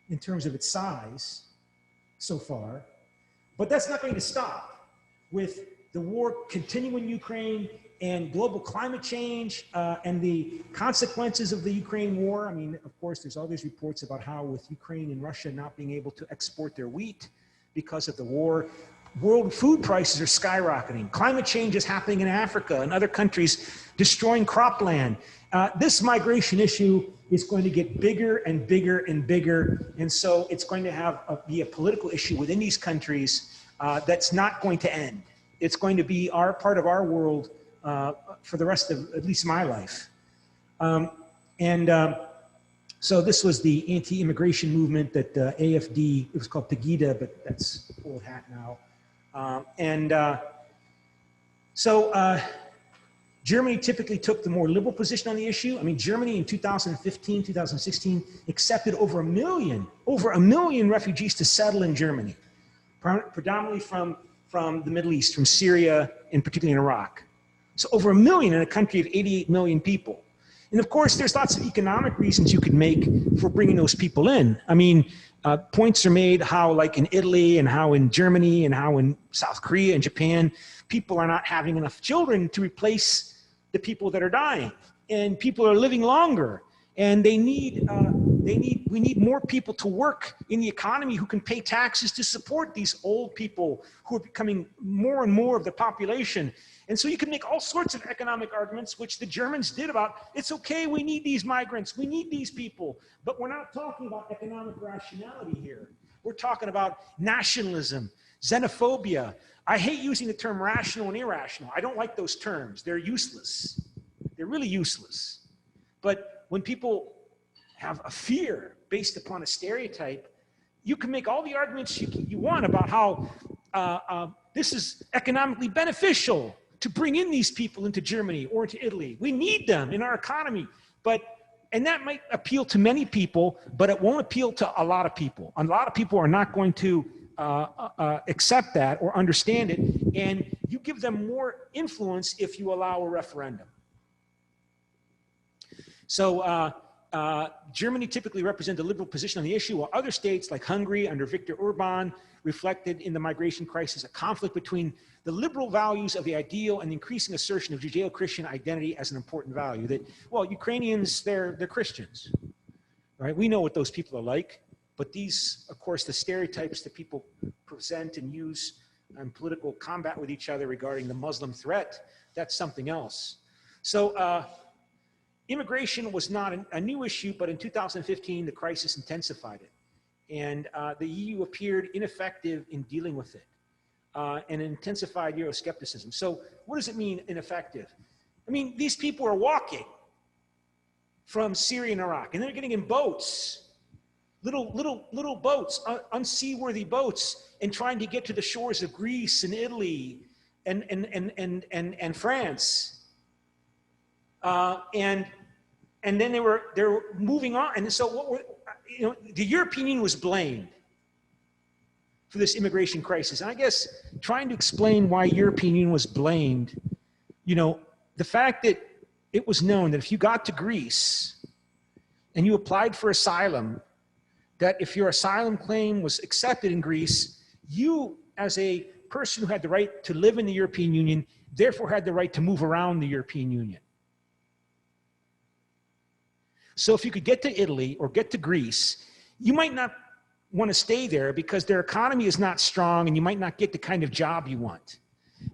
[SPEAKER 2] in terms of its size so far. But that's not going to stop with the war continuing in Ukraine and global climate change and the consequences of the Ukraine war. I mean, of course, there's all these reports about how with Ukraine and Russia not being able to export their wheat because of the war, world food prices are skyrocketing. Climate change is happening in Africa and other countries, destroying cropland. This migration issue is going to get bigger and bigger and bigger. And so it's going to be a political issue within these countries that's not going to end. It's going to be part of our world for the rest of at least my life. So this was the anti-immigration movement that AFD, it was called Pegida, but that's old hat now. Germany typically took the more liberal position on the issue. I mean, Germany in 2015, 2016 accepted over a million refugees to settle in Germany, predominantly from the Middle East, from Syria, and particularly in Iraq. So over 1 million in a country of 88 million people. And of course, there's lots of economic reasons you could make for bringing those people in. I mean, points are made how like in Italy and how in Germany and how in South Korea and Japan, people are not having enough children to replace the people that are dying. And people are living longer. And we need more people to work in the economy who can pay taxes to support these old people who are becoming more and more of the population. And so you can make all sorts of economic arguments, which the Germans did about, it's okay, we need these migrants, we need these people. But we're not talking about economic rationality here. We're talking about nationalism, xenophobia. I hate using the term rational and irrational. I don't like those terms. They're useless. They're really useless. But when people have a fear based upon a stereotype, you can make all the arguments you want about how this is economically beneficial to bring in these people into Germany or into Italy. We need them in our economy. And that might appeal to many people, but it won't appeal to a lot of people. A lot of people are not going to accept that or understand it. And you give them more influence if you allow a referendum. So Germany typically represented a liberal position on the issue, while other states like Hungary under Viktor Orban reflected in the migration crisis a conflict between the liberal values of the ideal and the increasing assertion of Judeo-Christian identity as an important value. That, well, Ukrainians, they're Christians, right? We know what those people are like, but these, of course, the stereotypes that people present and use in political combat with each other regarding the Muslim threat, that's something else. So immigration was not a new issue, but in 2015, the crisis intensified it. And the EU appeared ineffective in dealing with it and intensified Euroscepticism. So what does it mean, ineffective? I mean, these people are walking from Syria and Iraq, and they're getting in boats, little boats, unseaworthy boats, and trying to get to the shores of Greece and Italy and France. And then they were moving on. And so the European Union was blamed for this immigration crisis. And I guess trying to explain why European Union was blamed, the fact that it was known that if you got to Greece and you applied for asylum, that if your asylum claim was accepted in Greece, you as a person who had the right to live in the European Union, therefore had the right to move around the European Union. So if you could get to Italy or get to Greece, you might not want to stay there because their economy is not strong and you might not get the kind of job you want.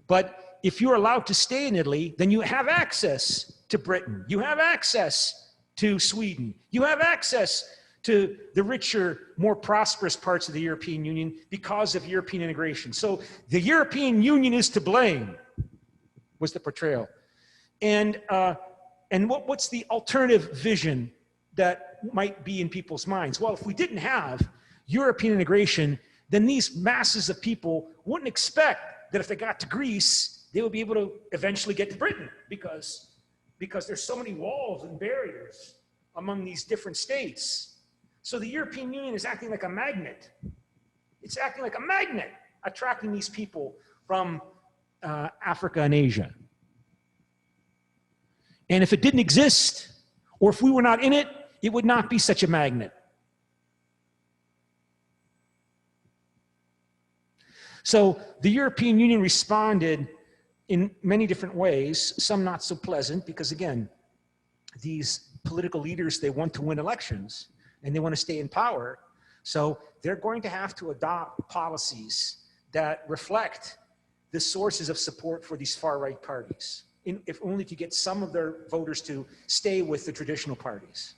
[SPEAKER 2] But if you're allowed to stay in Italy, then you have access to Britain. You have access to Sweden. You have access to the richer, more prosperous parts of the European Union because of European integration. So the European Union is to blame, was the portrayal. And what's the alternative vision that might be in people's minds? Well, if we didn't have European integration, then these masses of people wouldn't expect that if they got to Greece, they would be able to eventually get to Britain because there's so many walls and barriers among these different states. So the European Union is acting like a magnet. It's acting like a magnet, attracting these people from Africa and Asia. And if it didn't exist, or if we were not in it, it would not be such a magnet. So the European Union responded in many different ways, some not so pleasant, because again, these political leaders, they want to win elections and they want to stay in power. So they're going to have to adopt policies that reflect the sources of support for these far-right parties, if only to get some of their voters to stay with the traditional parties.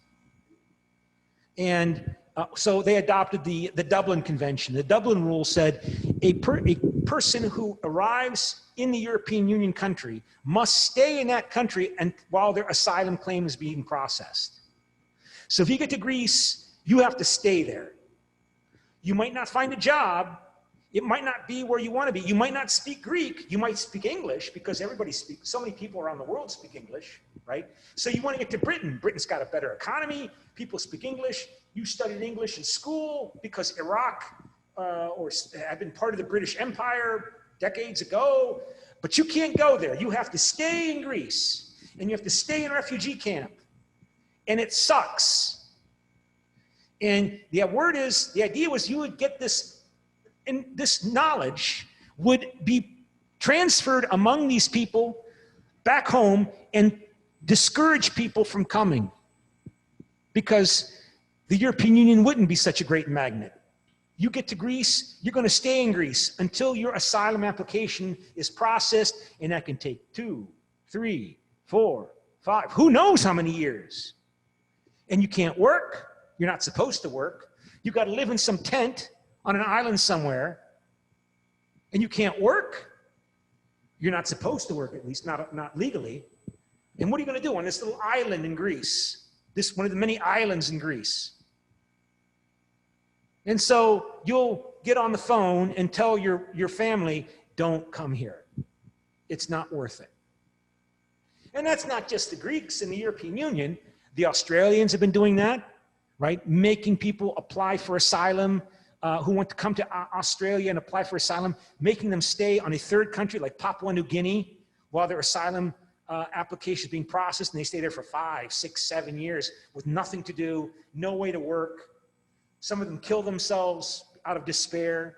[SPEAKER 2] And so they adopted the Dublin Convention. The Dublin rule said a person who arrives in the European Union country must stay in that country while their asylum claim is being processed. So if you get to Greece, you have to stay there. You might not find a job. It might not be where you want to be. You might not speak Greek. You might speak English because everybody speaks, so many people around the world speak English, right? So you want to get to Britain. Britain's got a better economy. People speak English. You studied English in school because Iraq had been part of the British Empire decades ago, but you can't go there. You have to stay in Greece and you have to stay in a refugee camp. And it sucks. And the idea was you would get this, and this knowledge would be transferred among these people back home and discourage people from coming because the European Union wouldn't be such a great magnet. You get to Greece, you're going to stay in Greece until your asylum application is processed, and that can take 2, 3, 4, 5, who knows how many years. And you can't work. You're not supposed to work. You got to live in some tent on an island somewhere, and you can't work. You're not supposed to work, at least not legally. And what are you going to do on this little island in Greece? This one of the many islands in Greece. And so you'll get on the phone and tell your family, don't come here. It's not worth it. And that's not just the Greeks in the European Union. The Australians have been doing that, right? Making people apply for asylum who want to come to Australia and apply for asylum, making them stay on a third country like Papua New Guinea while their asylum application is being processed, and they stay there for 5, 6, 7 years with nothing to do, no way to work. Some of them kill themselves out of despair.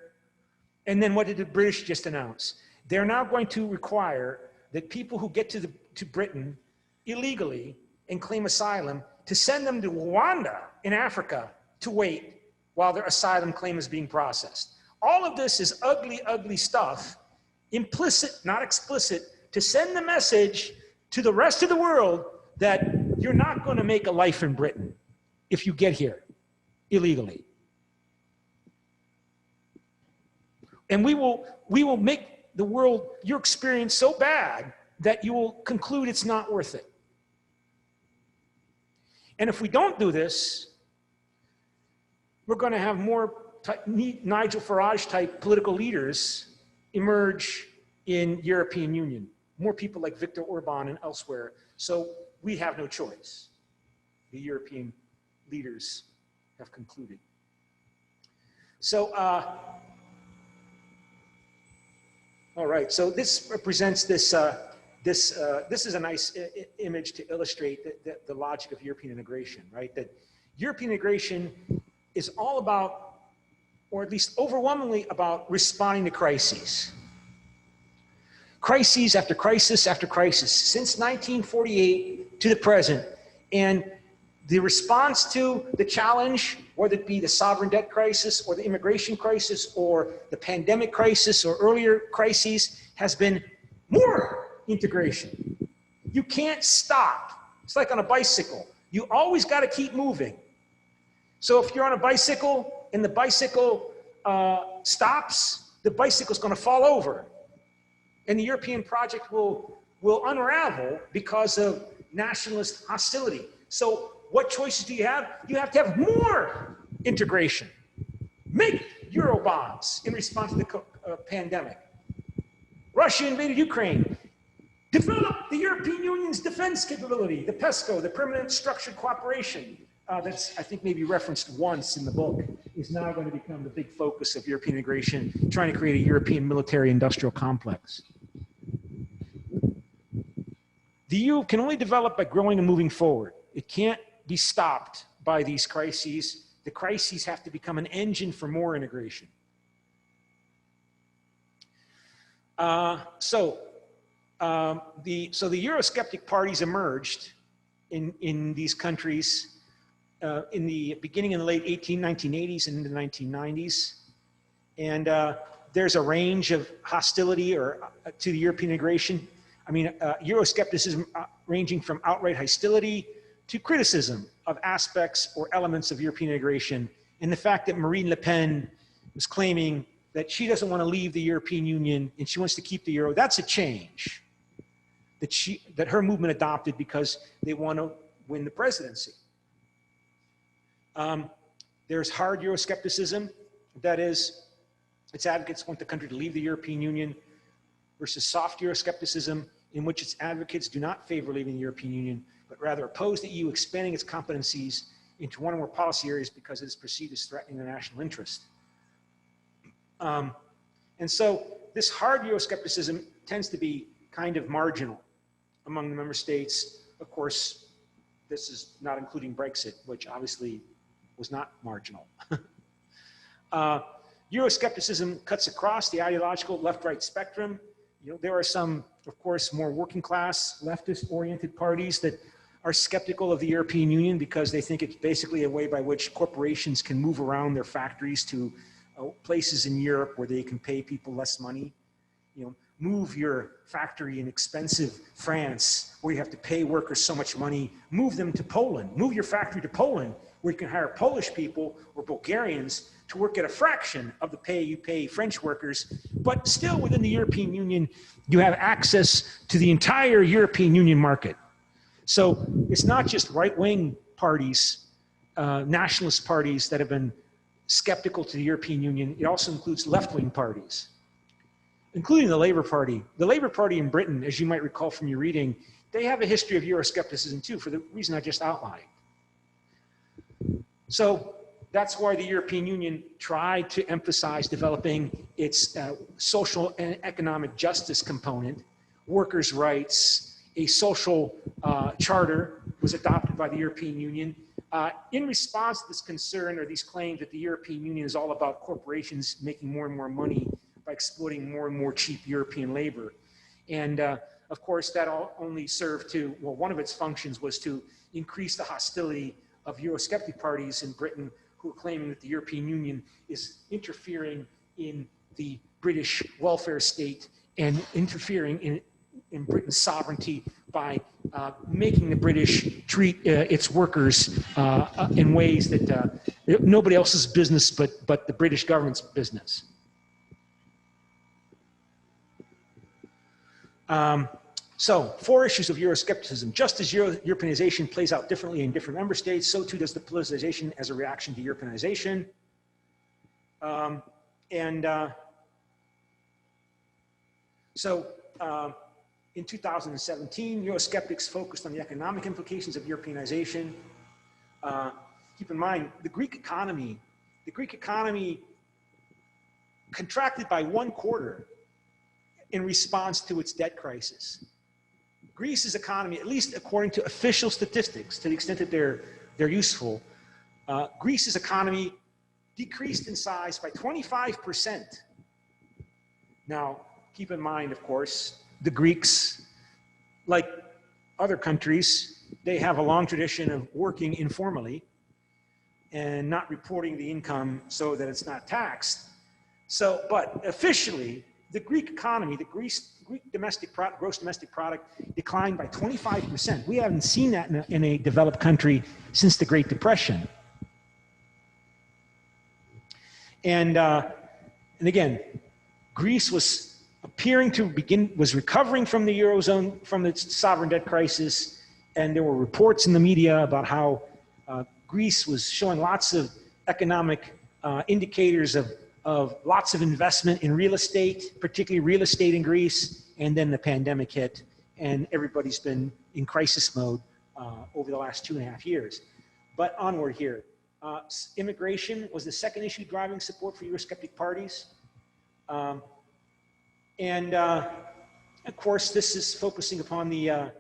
[SPEAKER 2] And then what did the British just announce? They're now going to require that people who get to Britain illegally and claim asylum to send them to Rwanda in Africa to wait while their asylum claim is being processed. All of this is ugly, ugly stuff, implicit, not explicit, to send the message to the rest of the world that you're not going to make a life in Britain if you get here illegally. And we will make the world, your experience so bad that you will conclude it's not worth it. And if we don't do this, we're going to have more Nigel Farage type political leaders emerge in European Union. More people like Viktor Orban and elsewhere. So we have no choice. The European leaders have concluded. So, all right. So this represents this. This is a nice image to illustrate the logic of European integration, right? That European integration is all about, or at least overwhelmingly about, responding to crises. Crises after crisis after crisis, since 1948 to the present. And the response to the challenge, whether it be the sovereign debt crisis or the immigration crisis or the pandemic crisis or earlier crises, has been more integration. You can't stop. It's like on a bicycle. You always got to keep moving. So if you're on a bicycle and the bicycle stops, the bicycle's going to fall over. And the European project will unravel because of nationalist hostility. So what choices do you have? You have to have more integration. Make Eurobonds in response to the pandemic. Russia invaded Ukraine. Developed the European Union's defense capability, the PESCO, the Permanent Structured Cooperation, that's, I think, maybe referenced once in the book, is now going to become the big focus of European integration, trying to create a European military-industrial complex. The EU can only develop by growing and moving forward. It can't be stopped by these crises. The crises have to become an engine for more integration. So the Eurosceptic parties emerged in these countries in the beginning in the late 1980s and into the 1990s. And there's a range of hostility to the European integration. I mean, Euroscepticism ranging from outright hostility to criticism of aspects or elements of European integration. And the fact that Marine Le Pen was claiming that she doesn't want to leave the European Union and she wants to keep the euro, that's a change that her movement adopted because they want to win the presidency. There's hard Euroscepticism, that is, its advocates want the country to leave the European Union, versus soft Euroscepticism, in which its advocates do not favor leaving the European Union, but rather oppose the EU expanding its competencies into one or more policy areas because it is perceived as threatening the national interest. And so this hard Euroscepticism tends to be kind of marginal among the member states. Of course, this is not including Brexit, which obviously was not marginal. Euroscepticism cuts across the ideological left-right spectrum. You know, there are some, of course, more working class, leftist-oriented parties that are skeptical of the European Union because they think it's basically a way by which corporations can move around their factories to places in Europe where they can pay people less money. You know, move your factory in expensive France where you have to pay workers so much money, move them to Poland. Move your factory to Poland where you can hire Polish people or Bulgarians to work at a fraction of the pay you pay French workers, but still within the European Union, you have access to the entire European Union market. So it's not just right-wing parties, nationalist parties that have been skeptical to the European Union. It also includes left-wing parties, including the Labour Party. The Labour Party in Britain, as you might recall from your reading, they have a history of Euroscepticism too, for the reason I just outlined. So that's why the European Union tried to emphasize developing its social and economic justice component, workers' rights. A social charter was adopted by the European Union in response to this concern or these claims that the European Union is all about corporations making more and more money by exploiting more and more cheap European labor. And of course, that only served to, well, one of its functions was to increase the hostility of Eurosceptic parties in Britain who are claiming that the European Union is interfering in the British welfare state and interfering in Britain's sovereignty by making the British treat its workers in ways that nobody else's business but the British government's business. So, 4 issues of Euroscepticism. Just as Europeanization plays out differently in different member states, so too does the politicization as a reaction to Europeanization. In 2017, Eurosceptics focused on the economic implications of Europeanization. Keep in mind, the Greek economy contracted by 1/4 in response to its debt crisis. Greece's economy, at least according to official statistics, to the extent that they're useful, Greece's economy decreased in size by 25%. Now, keep in mind, of course, the Greeks, like other countries, they have a long tradition of working informally and not reporting the income so that it's not taxed. So, but officially, the Greek economy, the Greek gross domestic product declined by 25%. We haven't seen that in a developed country since the Great Depression. And again, Greece was recovering from the Eurozone, from its sovereign debt crisis, and there were reports in the media about how Greece was showing lots of economic indicators of of lots of investment in real estate, particularly real estate in Greece, and then the pandemic hit, and everybody's been in crisis mode over the last 2.5 years. But onward here. Immigration was the second issue driving support for Eurosceptic parties. Of course, this is focusing upon the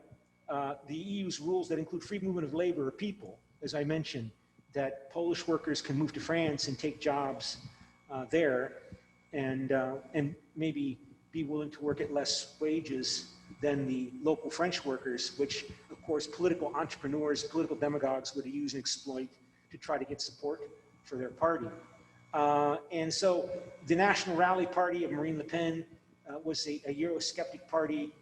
[SPEAKER 2] EU's rules that include free movement of labor or people, as I mentioned, that Polish workers can move to France and take jobs there, and maybe be willing to work at less wages than the local French workers, which, of course, political entrepreneurs, political demagogues would use and exploit to try to get support for their party. And so the National Rally Party of Marine Le Pen was a Eurosceptic party.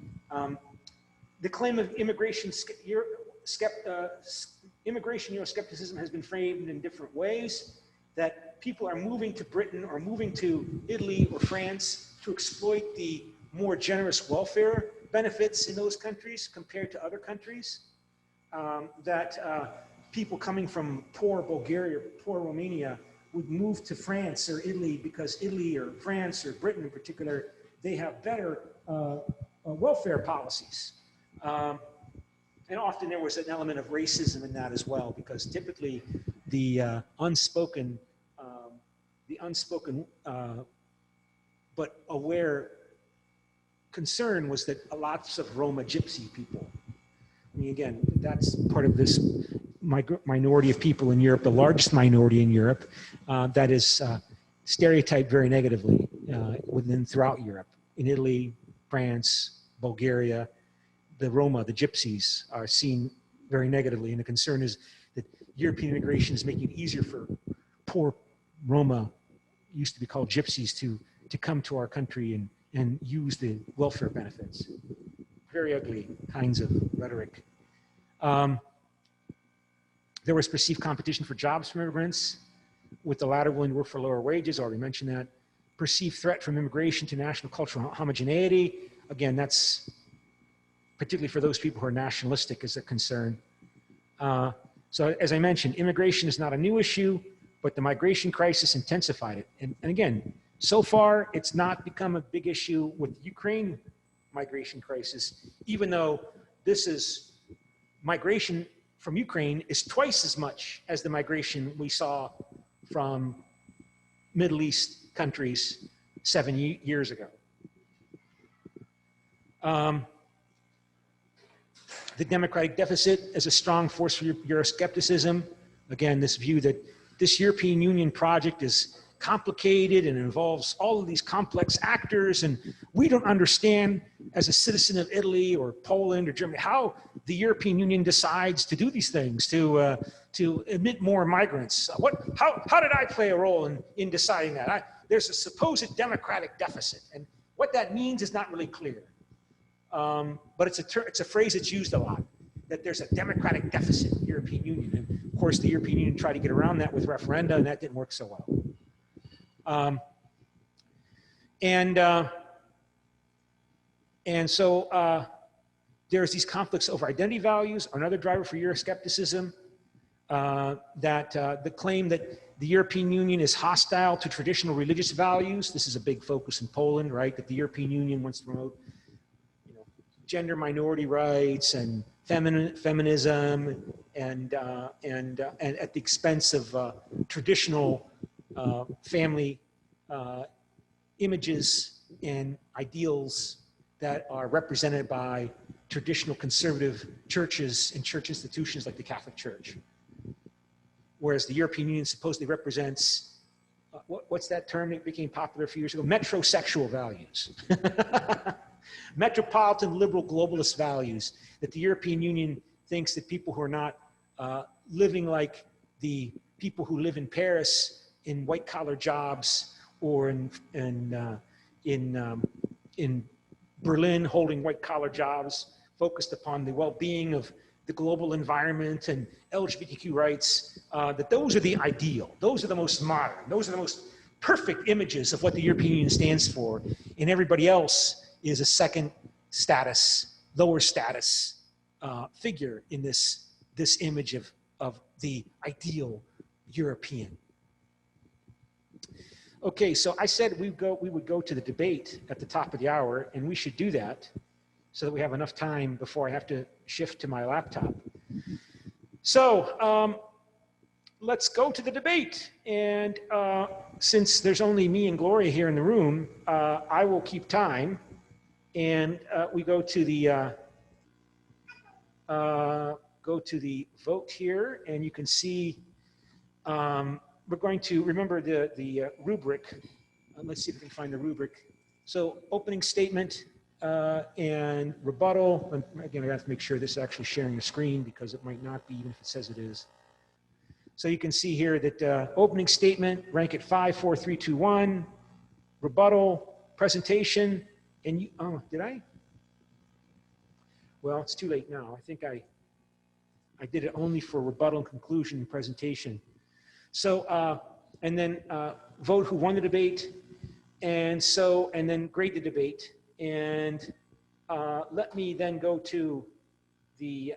[SPEAKER 2] The claim of immigration Euroscepticism has been framed in different ways, that people are moving to Britain or moving to Italy or France to exploit the more generous welfare benefits in those countries compared to other countries, that people coming from poor Bulgaria, poor Romania would move to France or Italy because Italy or France or Britain in particular, they have better welfare policies. And often there was an element of racism in that as well, because typically the unspoken but aware concern was that lots of Roma gypsy people, I mean, again, that's part of this minority of people in Europe, the largest minority in Europe, that is stereotyped very negatively throughout Europe. In Italy, France, Bulgaria, the Roma, the gypsies, are seen very negatively, and the concern is that European immigration is making it easier for poor Roma, used to be called gypsies, to come to our country and use the welfare benefits. Very ugly kinds of rhetoric. There was perceived competition for jobs from immigrants, with the latter willing to work for lower wages. Already mentioned that. Perceived threat from immigration to national cultural homogeneity. Again, that's particularly for those people who are nationalistic is a concern. So as I mentioned, immigration is not a new issue, but the migration crisis intensified it. And again, so far, it's not become a big issue with Ukraine migration crisis, even though this is migration from Ukraine is twice as much as the migration we saw from Middle East countries 7 years ago. The democratic deficit is a strong force for Euroscepticism. Again, this view that this European Union project is complicated and involves all of these complex actors, and we don't understand as a citizen of Italy or Poland or Germany how the European Union decides to do these things, to admit more migrants. How did I play a role in deciding that? There's a supposed democratic deficit, and what that means is not really clear. But it's a phrase that's used a lot, that there's a democratic deficit in the European Union. And of course, the European Union tried to get around that with referenda, and that didn't work so well. So there's these conflicts over identity values. Another driver for Euroscepticism, that the claim that the European Union is hostile to traditional religious values. This is a big focus in Poland, right? That the European Union wants to promote, gender minority rights and feminism, and at the expense of traditional family images and ideals that are represented by traditional conservative churches and church institutions like the Catholic Church. Whereas the European Union supposedly represents, what's that term that became popular a few years ago? Metrosexual values. Metropolitan liberal globalist values, that the European Union thinks that people who are not living like the people who live in Paris in white-collar jobs, or in Berlin holding white-collar jobs, focused upon the well-being of the global environment and LGBTQ rights, that those are the ideal. Those are the most modern. Those are the most perfect images of what the European Union stands for, and everybody else is a second status, lower status figure in this image of the ideal European. Okay, so I said we would go to the debate at the top of the hour, and we should do that so that we have enough time before I have to shift to my laptop. So let's go to the debate. And since there's only me and Gloria here in the room, I will keep time. And we go to the vote here, and you can see we're going to remember the rubric. Let's see if we can find the rubric. So opening statement and rebuttal. And again, I have to make sure this is actually sharing the screen because it might not be, even if it says it is. So you can see here that opening statement, rank it 5, 4, 3, 2, 1. Rebuttal, presentation, and you, oh, did I? Well, it's too late now. I think I did it only for rebuttal and conclusion and presentation. So, and then vote who won the debate, and then grade the debate. And let me then go to the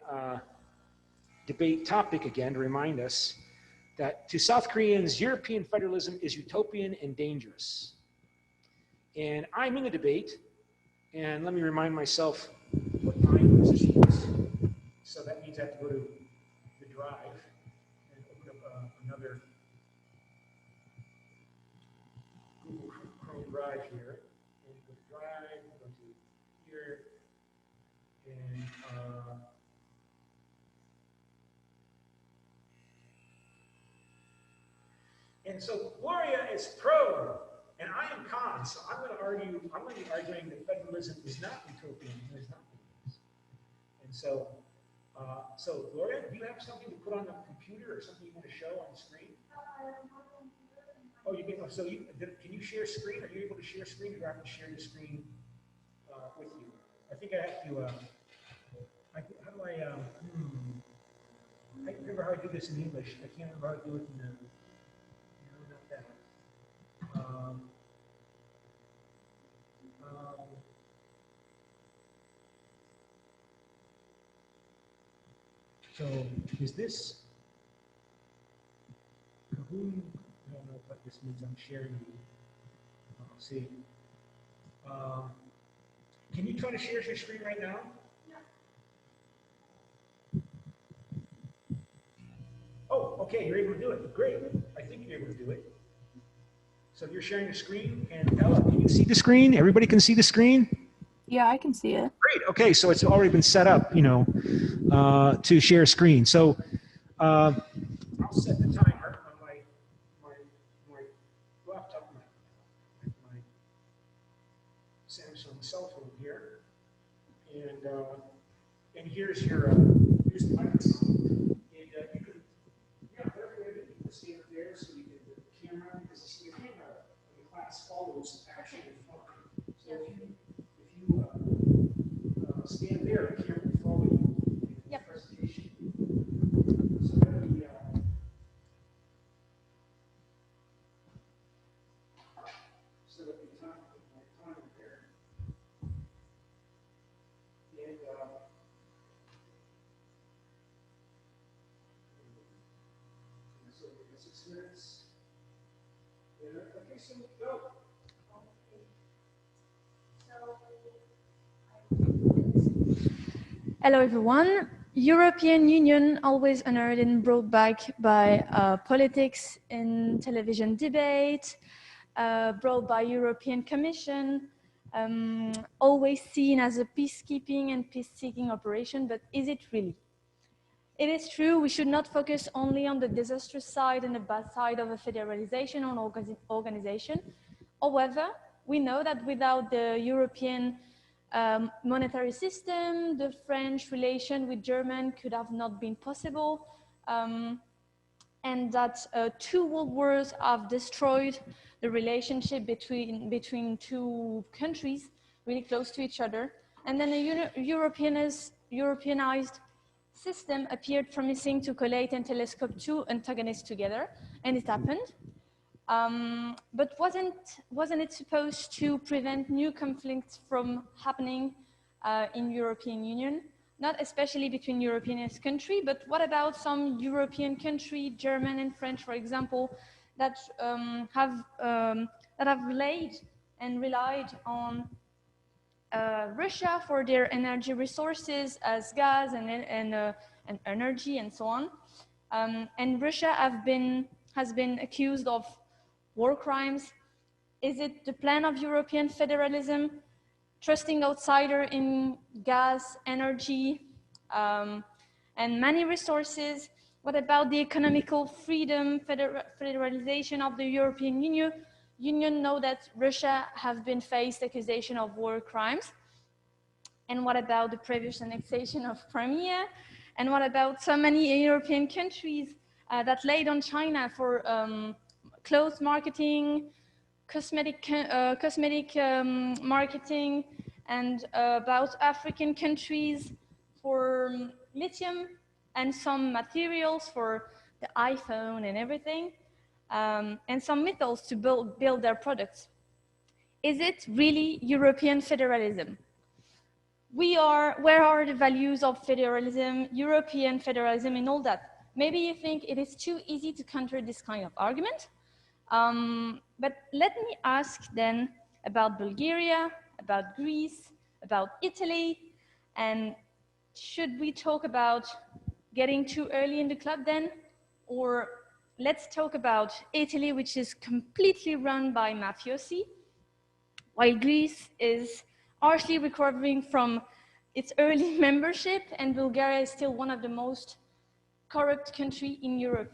[SPEAKER 2] debate topic again to remind us that to South Koreans, European federalism is utopian and dangerous. And I'm in the debate, and let me remind myself what my position is. So that means I have to go to the drive and open up another Google Chrome Drive here. And go to Drive, go to here, and so Gloria is pro, and I am con. So I'm going to be arguing that federalism is not utopian and is not dangerous. And so, so Gloria, do you have something to put on the computer or something you want to show on the screen? Oh, you can. So can you share screen? Are you able to share screen, or do I have to share the screen with you? I think I have to. How do I? I remember how I do this in English. I can't remember how to do it in the. No, not that. So is this Kahoot? I don't know what this means. I'm sharing. See. Can you try to share your screen right now? Oh, okay, you're able to do it. Great. I think you're able to do it. So you're sharing the screen, and Ella, can you see the screen? Everybody can see the screen?
[SPEAKER 1] Yeah, I can see it.
[SPEAKER 2] Great. Okay, so it's already been set up, you know, to share screen. So I'll set the timer on my laptop, my Samsung cell phone here, and here's your here's the microphone. And you can stand up there so you can the camera, because your camera in the class follows actually the phone. So if you stand there, the camera will follow you in the presentation. So that'll be so that'll be time there. And so 6 minutes. And, okay, so go.
[SPEAKER 1] Hello, everyone. European Union always honored and brought back by politics in television debate, brought by European Commission, always seen as a peacekeeping and peace-seeking operation, but is it really? It is true, we should not focus only on the disastrous side and the bad side of a federalization or organization. However, we know that without the European monetary system, the French relation with Germany could have not been possible, and that 2 world wars have destroyed the relationship between 2 countries really close to each other. And then a Europeanized system appeared promising to collate and telescope 2 antagonists together, and it happened. But wasn't it supposed to prevent new conflicts from happening in European Union? Not especially between European countries, but what about some European country, German and French, for example, that have laid and relied on Russia for their energy resources as gas and energy and so on. And Russia has been accused of war crimes. Is it the plan of European federalism, trusting outsider in gas, energy, and many resources? What about the economical freedom, federalization of the European Union? Know that Russia have been faced accusation of war crimes. And what about the previous annexation of Crimea? And what about so many European countries that laid on China for clothes marketing, cosmetic marketing, and about African countries for lithium and some materials for the iPhone and everything, and some metals to build their products. Is it really European federalism? Where are the values of federalism, European federalism, and all that? Maybe you think it is too easy to counter this kind of argument. But let me ask then about Bulgaria, about Greece, about Italy, and should we talk about getting too early in the club then? Or let's talk about Italy, which is completely run by mafiosi, while Greece is harshly recovering from its early membership, and Bulgaria is still one of the most corrupt countries in Europe.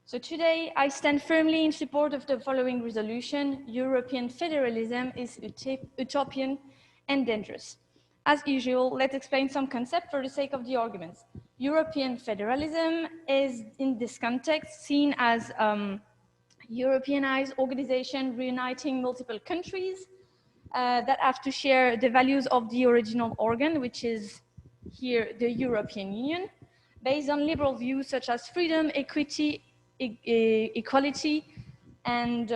[SPEAKER 1] So today, I stand firmly in support of the following resolution: European federalism is utopian and dangerous. As usual, let's explain some concepts for the sake of the arguments. European federalism is, in this context, seen as Europeanized organization reuniting multiple countries that have to share the values of the original organ, which is here the European Union, based on liberal views such as freedom, equity, equality, and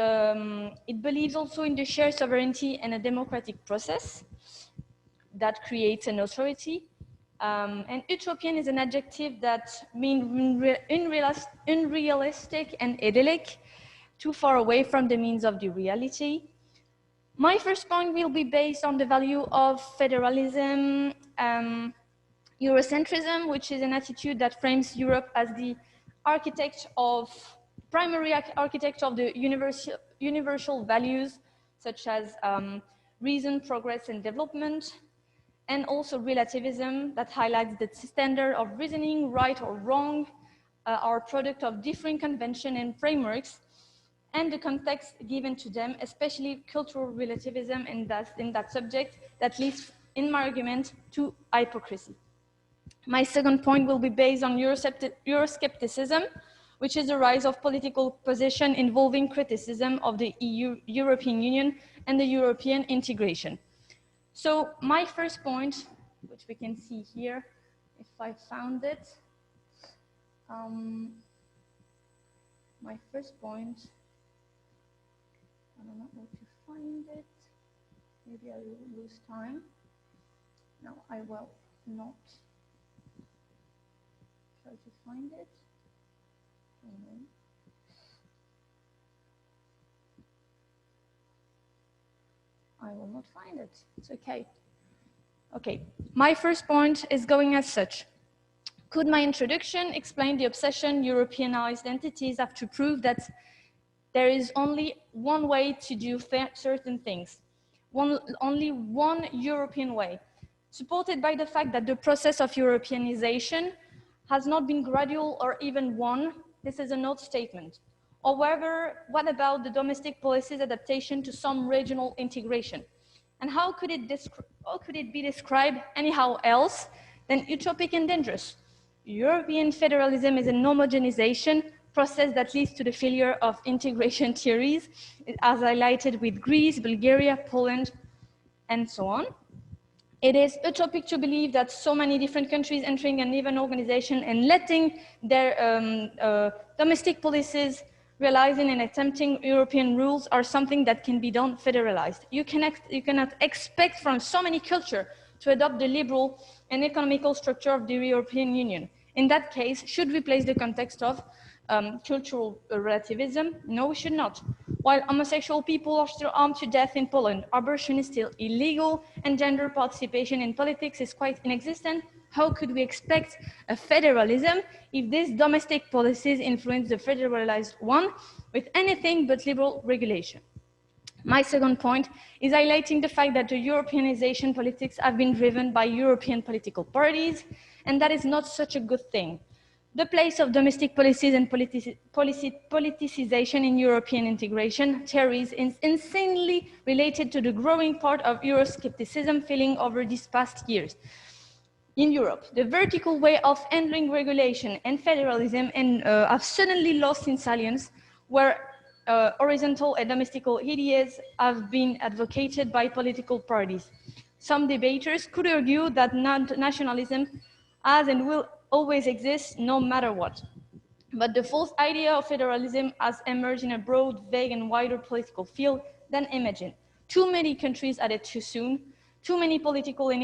[SPEAKER 1] it believes also in the shared sovereignty and a democratic process that creates an authority. And utopian is an adjective that means unrealistic and idyllic, too far away from the means of the reality. My first point will be based on the value of federalism, Eurocentrism, which is an attitude that frames Europe as the primary architect of the universal values, such as reason, progress, and development, and also relativism that highlights that the standard of reasoning, right or wrong, are a product of different conventions and frameworks, and the context given to them, especially cultural relativism in that subject, that leads, in my argument, to hypocrisy. My second point will be based on Euroscepticism, which is the rise of political position involving criticism of the European Union and the European integration. So my first point, which we can see here, if I found it, my first point, I don't know where to find it. Maybe I will lose time. No, I will not try to find it. I will not find it. It's okay. Okay, my first point is going as such. Could my introduction explain the obsession Europeanized entities have to prove that there is only one way to do certain things, only one European way, supported by the fact that the process of Europeanization has not been gradual or even one? This is an old statement. However, what about the domestic policy's adaptation to some regional integration? And how could it be described anyhow else than utopic and dangerous? European federalism is an homogenization process that leads to the failure of integration theories, as highlighted with Greece, Bulgaria, Poland, and so on. It is utopic to believe that so many different countries entering an even organization and letting their domestic policies realizing and attempting European rules are something that can be done federalized. You cannot expect from so many cultures to adopt the liberal and economical structure of the European Union. In that case, should we place the context of cultural relativism? No, we should not. While homosexual people are still armed to death in Poland, abortion is still illegal, and gender participation in politics is quite inexistent, how could we expect a federalism if these domestic policies influence the federalized one with anything but liberal regulation? My second point is highlighting the fact that the Europeanization politics have been driven by European political parties, and that is not such a good thing. The place of domestic policies and politicization in European integration theories is insanely related to the growing part of Euroscepticism feeling over these past years. In Europe, the vertical way of handling regulation and federalism have suddenly lost in salience, where horizontal and domestical ideas have been advocated by political parties. Some debaters could argue that nationalism has and will always exist no matter what. But the false idea of federalism has emerged in a broad, vague, and wider political field than imagined. Too many countries added too soon, too many political and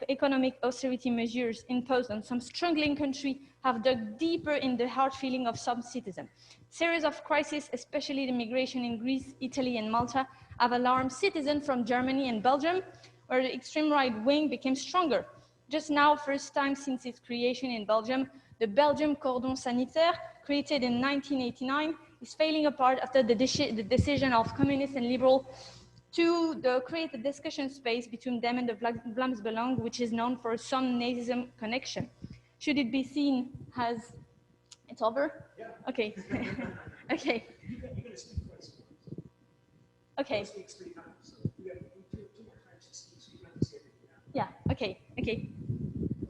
[SPEAKER 1] economic austerity measures imposed on some struggling country have dug deeper in the hard feeling of some citizens. Series of crises, especially the migration in Greece, Italy, and Malta, have alarmed citizens from Germany and Belgium, where the extreme right wing became stronger. Just now, first time since its creation in Belgium, the Belgian cordon sanitaire, created in 1989, is falling apart after the decision of communists and liberals to create a discussion space between them and the Vlaams-Belang, which is known for some Nazism connection. Should it be seen as it's over?
[SPEAKER 4] Yeah.
[SPEAKER 1] Okay. Okay.
[SPEAKER 4] You're going to speak twice.
[SPEAKER 1] Okay.
[SPEAKER 4] Speaks 3 times, so you have two more times to speak, so you have to say everything now.
[SPEAKER 1] Yeah. Okay. Okay.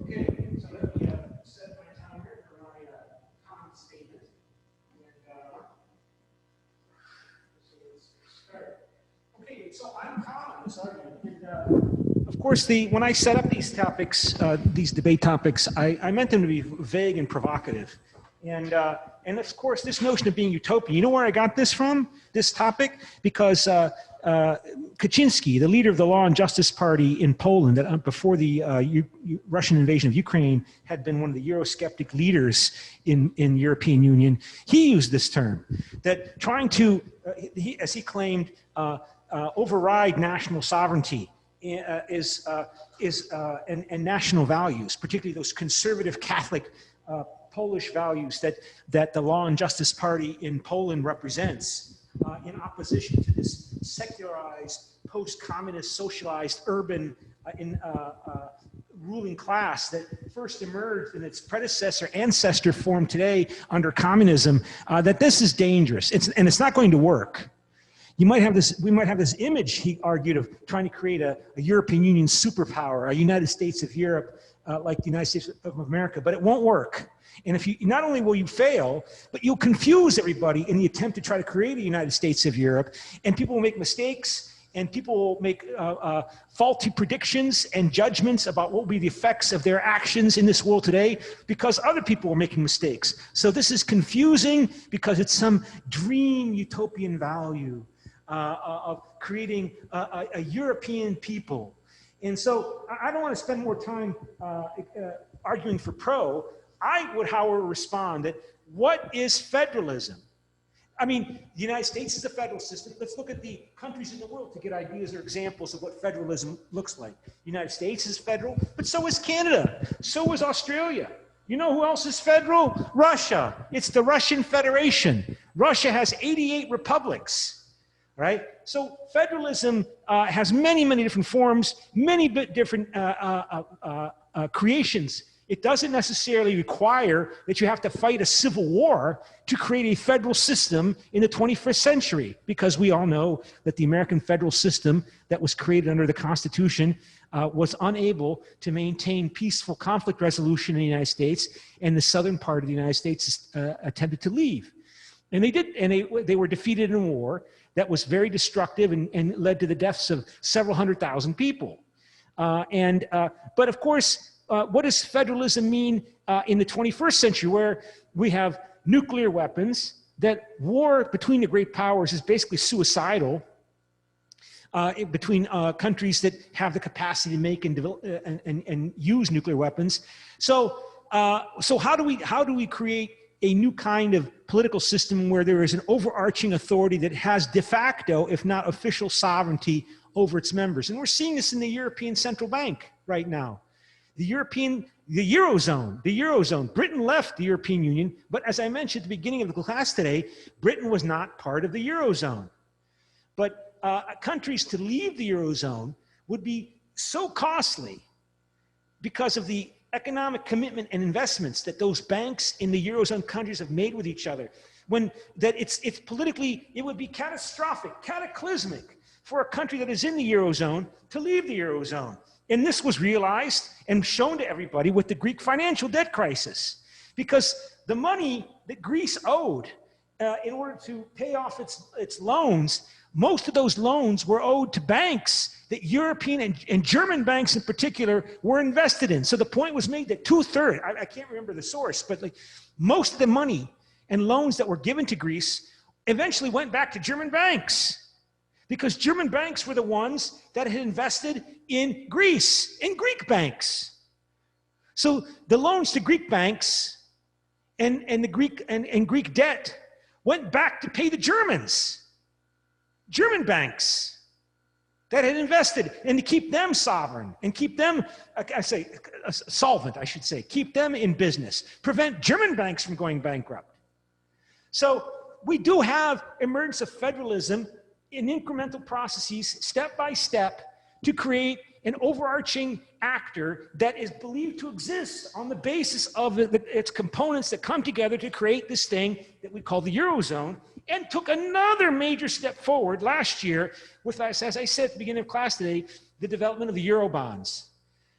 [SPEAKER 4] Okay, so let me set my timer for my comment statement. And so let's start. Okay, so I'm calling this argument. And,
[SPEAKER 2] Of course, when I set up these topics, these debate topics, I meant them to be vague and provocative. And of course, this notion of being utopian, you know where I got this from, this topic? Because Kaczynski, the leader of the Law and Justice Party in Poland, that before the Russian invasion of Ukraine, had been one of the Eurosceptic leaders in European Union, he used this term, that trying to, as he claimed, override national sovereignty and national values, particularly those conservative Catholic Polish values that the Law and Justice Party in Poland represents, in opposition to this secularized, post-communist, socialized, urban ruling class that first emerged in its ancestor form today under communism, that this is dangerous. And it's not going to work. We might have this image, he argued, of trying to create a European Union superpower, a United States of Europe, like the United States of America, but it won't work. And if you, not only will you fail, but you'll confuse everybody in the attempt to try to create a United States of Europe, and people will make mistakes, and people will make faulty predictions and judgments about what will be the effects of their actions in this world today, because other people are making mistakes. So this is confusing because it's some dream utopian value of creating a European people. And so I don't want to spend more time arguing for pro. I would, however, respond that what is federalism? I mean, the United States is a federal system. Let's look at the countries in the world to get ideas or examples of what federalism looks like. The United States is federal, but so is Canada. So is Australia. You know who else is federal? Russia. It's the Russian Federation. Russia has 88 republics, right? So federalism has many, many different forms, many different creations. It doesn't necessarily require that you have to fight a civil war to create a federal system in the 21st century, because we all know that the American federal system that was created under the Constitution was unable to maintain peaceful conflict resolution in the United States, and the southern part of the United States attempted to leave. And they did, and they were defeated in a war that was very destructive and led to the deaths of several 100,000 people. But of course, what does federalism mean in the 21st century, where we have nuclear weapons, that war between the great powers is basically suicidal between countries that have the capacity to make and develop and use nuclear weapons. So how do we create a new kind of political system where there is an overarching authority that has de facto, if not official, sovereignty over its members. And we're seeing this in the European Central Bank right now. The Eurozone. Britain left the European Union, but as I mentioned at the beginning of the class today, Britain was not part of the Eurozone. But countries to leave the Eurozone would be so costly because of the economic commitment and investments that those banks in the Eurozone countries have made with each other, it's politically, it would be catastrophic, cataclysmic for a country that is in the Eurozone to leave the Eurozone. And this was realized and shown to everybody with the Greek financial debt crisis, because the money that Greece owed in order to pay off its loans, most of those loans were owed to banks that European and German banks in particular were invested in. So the point was made that 2/3, I can't remember the source, but like most of the money and loans that were given to Greece eventually went back to German banks, because German banks were the ones that had invested in Greece, in Greek banks. So the loans to Greek banks and the Greek debt went back to pay the German banks that had invested, and to keep them sovereign and keep them, solvent, I should say, keep them in business, prevent German banks from going bankrupt. So we do have emergence of federalism in incremental processes, step by step, to create an overarching actor that is believed to exist on the basis of its components that come together to create this thing that we call the Eurozone, and took another major step forward last year with, as I said at the beginning of class today, the development of the Euro bonds.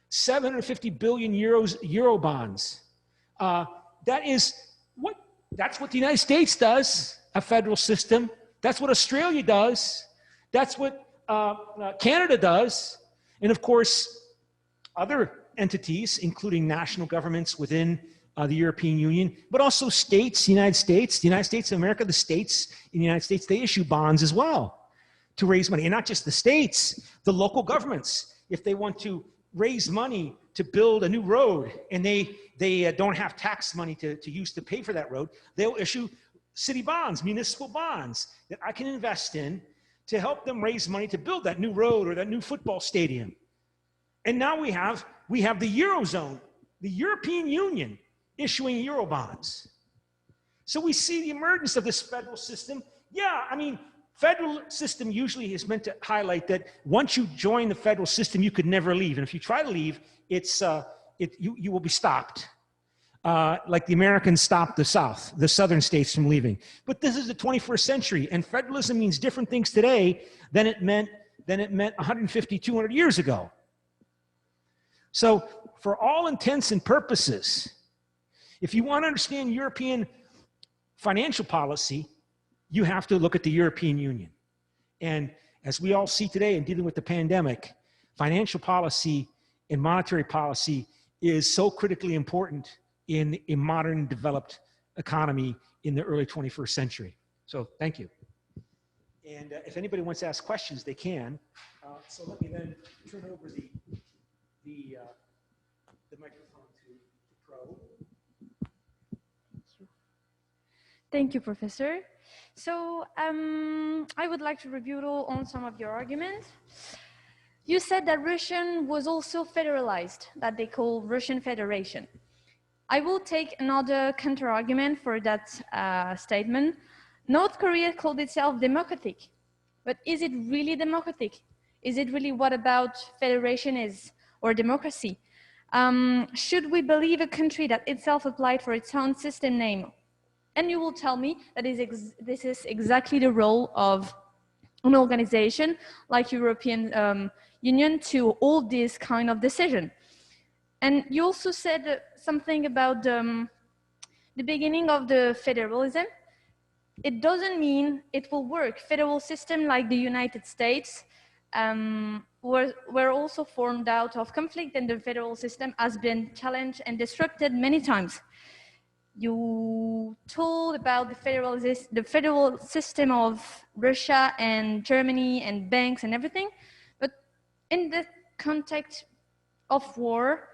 [SPEAKER 2] 750 billion Euro bonds. That's what the United States does, a federal system. That's what Australia does. That's what Canada does. And of course, other entities, including national governments within the European Union, but also states, the United States of America, the states in the United States, they issue bonds as well to raise money. And not just the states, the local governments, if they want to raise money to build a new road and they don't have tax money to use to pay for that road, they'll issue city bonds, municipal bonds that I can invest in to help them raise money to build that new road or that new football stadium. And now we have the Eurozone, the European Union, issuing Euro bonds. So we see the emergence of this federal system. Yeah, I mean, federal system usually is meant to highlight that once you join the federal system, you could never leave. And if you try to leave, you will be stopped. Like the Americans stopped the southern states from leaving. But this is the 21st century, and federalism means different things today than it meant 150, 200 years ago. So for all intents and purposes, if you want to understand European financial policy, you have to look at the European Union. And as we all see today in dealing with the pandemic, financial policy and monetary policy is so critically important in a modern developed economy in the early 21st century. So thank you. And if anybody wants to ask questions, they can. So let me then turn over the microphone to Pro.
[SPEAKER 1] Thank you, Professor. So I would like to review on some of your arguments. You said that Russian was also federalized, that they call Russian Federation. I will take another counter-argument for that statement. North Korea called itself democratic, but is it really democratic? Is it really what about federation is, or democracy? Should we believe a country that itself applied for its own system name? And you will tell me that this is exactly the role of an organization like European Union to hold this kind of decision. And you also said something about the beginning of the federalism. It doesn't mean it will work. Federal system like the United States were also formed out of conflict, and the federal system has been challenged and disrupted many times. You told about the federal system of Russia and Germany and banks and everything, but in the context of war,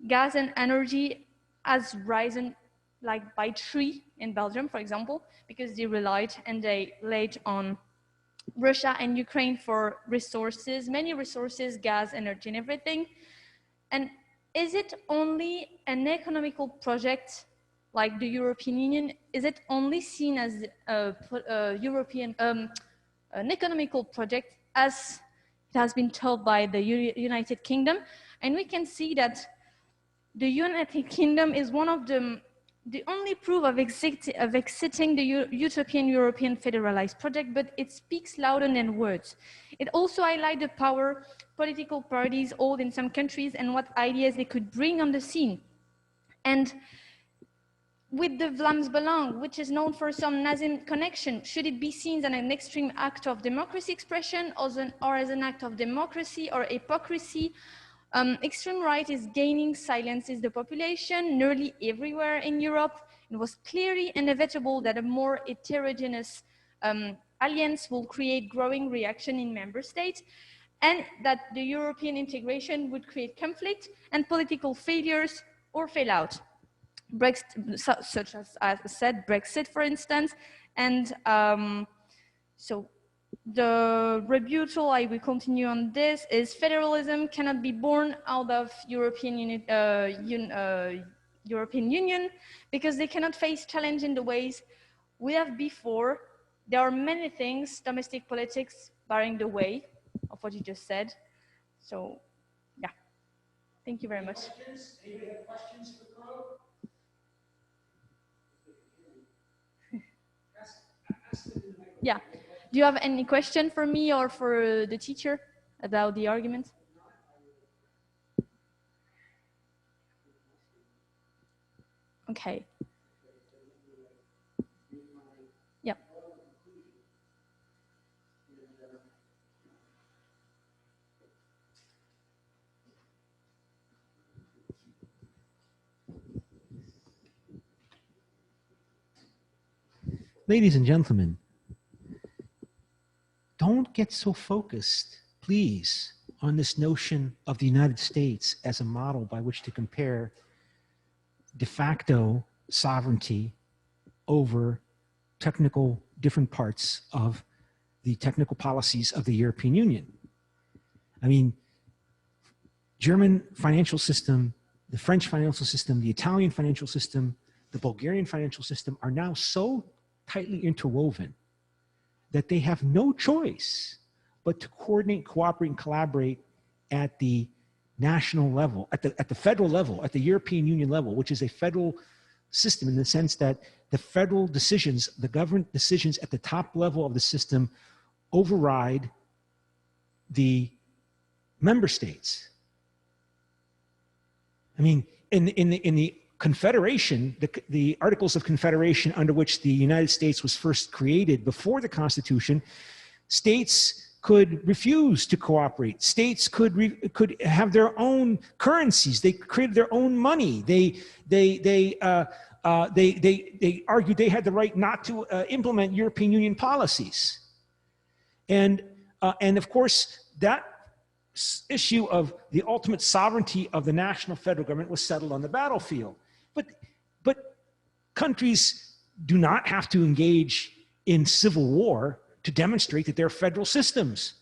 [SPEAKER 1] gas and energy has risen like by 3 in Belgium, for example, because they relied and they laid on Russia and Ukraine for resources, many resources, gas, energy, and everything. And is it only an economical project like the European Union? Is it only seen as an economical project as it has been told by the United Kingdom? And we can see that the United Kingdom is one of the only proof of exiting the utopian European federalized project, but it speaks louder than words. It also highlights the power political parties hold in some countries and what ideas they could bring on the scene. And with the Vlaams-Belang, which is known for some Nazism connection, should it be seen as an extreme act of democracy expression or as an act of democracy or hypocrisy? Extreme right is gaining silences the population nearly everywhere in Europe. It was clearly inevitable that a more heterogeneous alliance will create growing reaction in member states, and that the European integration would create conflict and political failures or fail out. Brexit, such as I said, Brexit, for instance, and so the rebuttal, I will continue on this, is federalism cannot be born out of European Union because they cannot face challenge in the ways we have before. There are many things, domestic politics barring the way of what you just said. So, yeah, thank you very much.
[SPEAKER 2] Anybody have questions for the crowd?
[SPEAKER 1] Yeah. Do you have any question for me or for the teacher about the argument? Okay. Yeah.
[SPEAKER 2] Ladies and gentlemen, don't get so focused, please, on this notion of the United States as a model by which to compare de facto sovereignty over technical different parts of the technical policies of the European Union. I mean, German financial system, the French financial system, the Italian financial system, the Bulgarian financial system are now so tightly interwoven that they have no choice but to coordinate, cooperate, and collaborate at the national level, at the federal level, at the European Union level, which is a federal system in the sense that the federal decisions, the government decisions at the top level of the system override the member states. I mean, in the Confederation, the Articles of Confederation under which the United States was first created before the Constitution, states could refuse to cooperate. States could have their own currencies. They created their own money. They argued they had the right not to implement European Union policies. And of course, that issue of the ultimate sovereignty of the national federal government was settled on the battlefield. But countries do not have to engage in civil war to demonstrate that they're federal systems.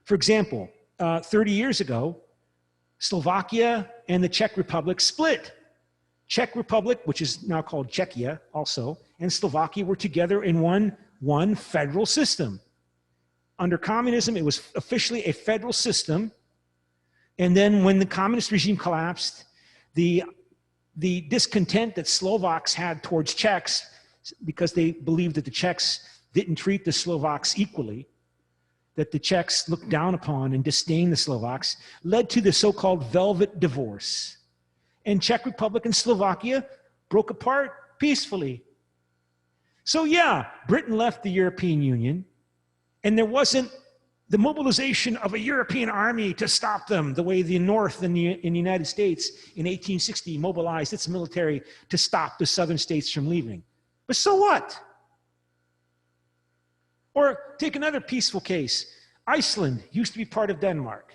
[SPEAKER 2] For example, 30 years ago, Slovakia and the Czech Republic split. Czech Republic, which is now called Czechia also, and Slovakia were together in one federal system. Under communism, it was officially a federal system. And then when the communist regime collapsed, the discontent that Slovaks had towards Czechs, because they believed that the Czechs didn't treat the Slovaks equally, that the Czechs looked down upon and disdained the Slovaks, led to the so-called Velvet Divorce. And Czech Republic and Slovakia broke apart peacefully. So yeah, Britain left the European Union, and there wasn't the mobilization of a European army to stop them the way the North in the United States in 1860 mobilized its military to stop the southern states from leaving. But so what? Or take another peaceful case. Iceland used to be part of Denmark.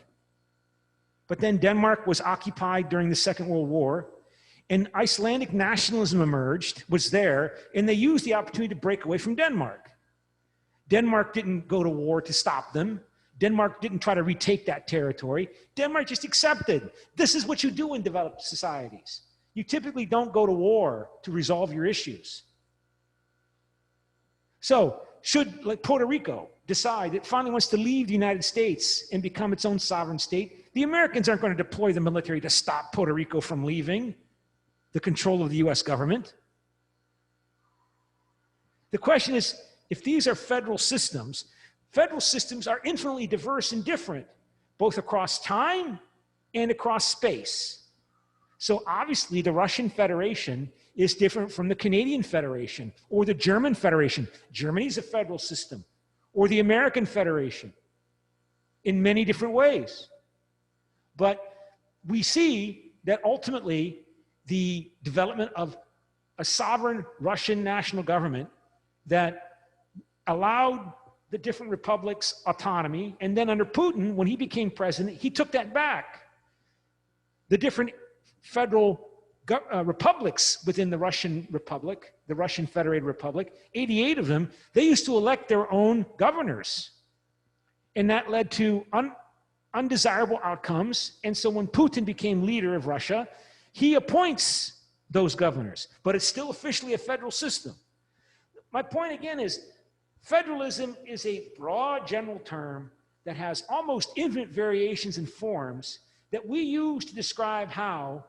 [SPEAKER 2] But then Denmark was occupied during the Second World War, and Icelandic nationalism emerged, was there, and they used the opportunity to break away from Denmark. Denmark didn't go to war to stop them. Denmark didn't try to retake that territory. Denmark just accepted, this is what you do in developed societies. You typically don't go to war to resolve your issues. So, should, like Puerto Rico, decide it finally wants to leave the United States and become its own sovereign state, the Americans aren't going to deploy the military to stop Puerto Rico from leaving the control of the US government. The question is, if these are federal systems are infinitely diverse and different, both across time and across space. So obviously the Russian Federation is different from the Canadian Federation or the German Federation. Germany's a federal system, or the American Federation in many different ways. But we see that ultimately the development of a sovereign Russian national government that allowed the different republics autonomy, and then under Putin, when he became president, he took that back. The different federal republics within the Russian Republic, the Russian Federated Republic, 88 of them, they used to elect their own governors. And that led to undesirable outcomes. And so when Putin became leader of Russia, he appoints those governors, but it's still officially a federal system. My point again is, federalism is a broad general term that has almost infinite variations and forms that we use to describe how,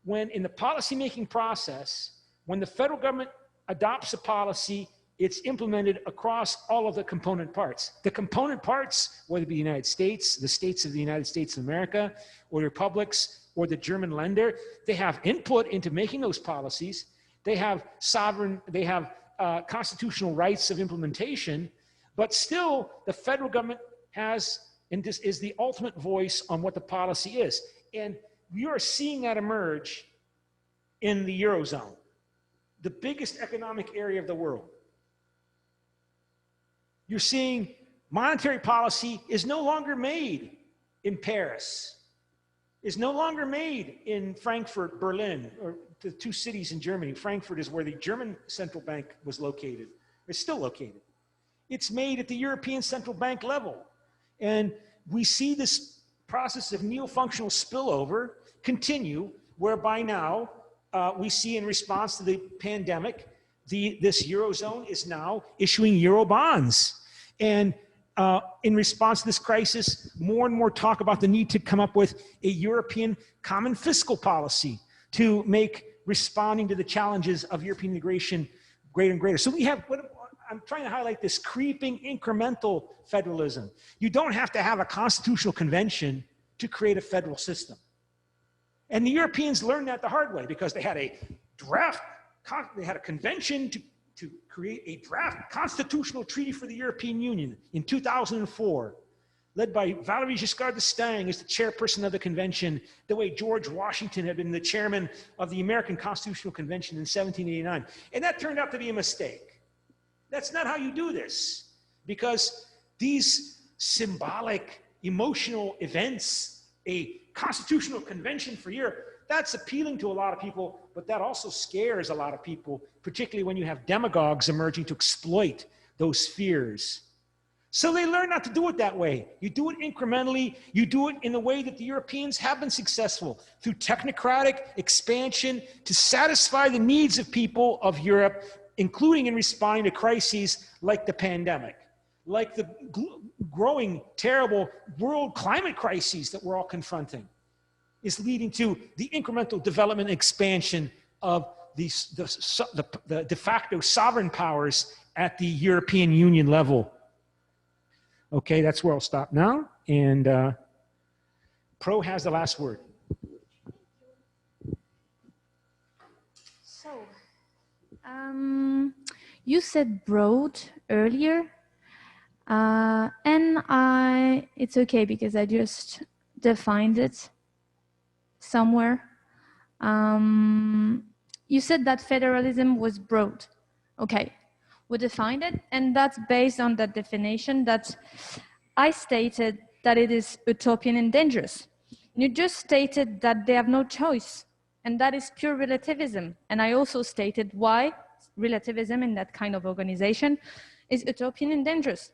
[SPEAKER 2] when in the policymaking process, when the federal government adopts a policy, it's implemented across all of the component parts. The component parts, whether it be the United States, the states of the United States of America, or the republics, or the German Länder, they have input into making those policies. They have constitutional rights of implementation, but still the federal government has, and this is the ultimate voice on what the policy is. And you are seeing that emerge in the Eurozone, the biggest economic area of the world. You're seeing monetary policy is no longer made in Paris, is no longer made in Frankfurt, Berlin, or the two cities in Germany. Frankfurt is where the German central bank was located. It's still located. It's made at the European Central Bank level. And we see this process of neo-functional spillover continue, whereby now we see, in response to the pandemic, this Eurozone is now issuing Euro bonds. And in response to this crisis, more and more talk about the need to come up with a European common fiscal policy to make responding to the challenges of European integration greater and greater. So we have, I'm trying to highlight this creeping incremental federalism. You don't have to have a constitutional convention to create a federal system. And the Europeans learned that the hard way, because they had a draft, they had a convention to create a draft constitutional treaty for the European Union in 2004, led by Valéry Giscard d'Estaing as the chairperson of the convention, the way George Washington had been the chairman of the American Constitutional Convention in 1789. And that turned out to be a mistake. That's not how you do this, because these symbolic, emotional events, a constitutional convention for Europe, that's appealing to a lot of people, but that also scares a lot of people, particularly when you have demagogues emerging to exploit those fears. So they learn not to do it that way. You do it incrementally. You do it in the way that the Europeans have been successful, through technocratic expansion to satisfy the needs of people of Europe, including in responding to crises like the pandemic, like the growing, terrible world climate crises that we're all confronting, is leading to the incremental development and expansion of the de facto sovereign powers at the European Union level. Okay, that's where I'll stop now. And Pro has the last word.
[SPEAKER 1] So, you said broad earlier, and it's okay because I just defined it somewhere. You said that federalism was broad. Okay, we defined it, and that's based on that definition that I stated that it is utopian and dangerous. You just stated that they have no choice And that is pure relativism. And I also stated why relativism in that kind of organization is utopian and dangerous.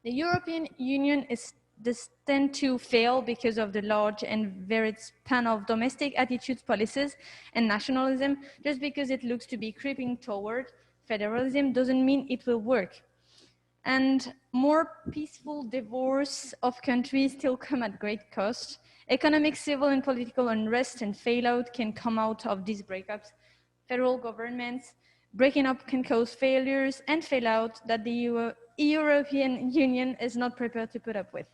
[SPEAKER 1] The European Union is destined to fail because of the large and varied span of domestic attitudes, policies, and nationalism. Just because it looks to be creeping toward federalism doesn't mean it will work. And more peaceful divorce of countries still come at great cost. Economic, civil, and political unrest and fallout can come out of these breakups. Federal governments breaking up can cause failures and fallout that the European Union is not prepared to put up with.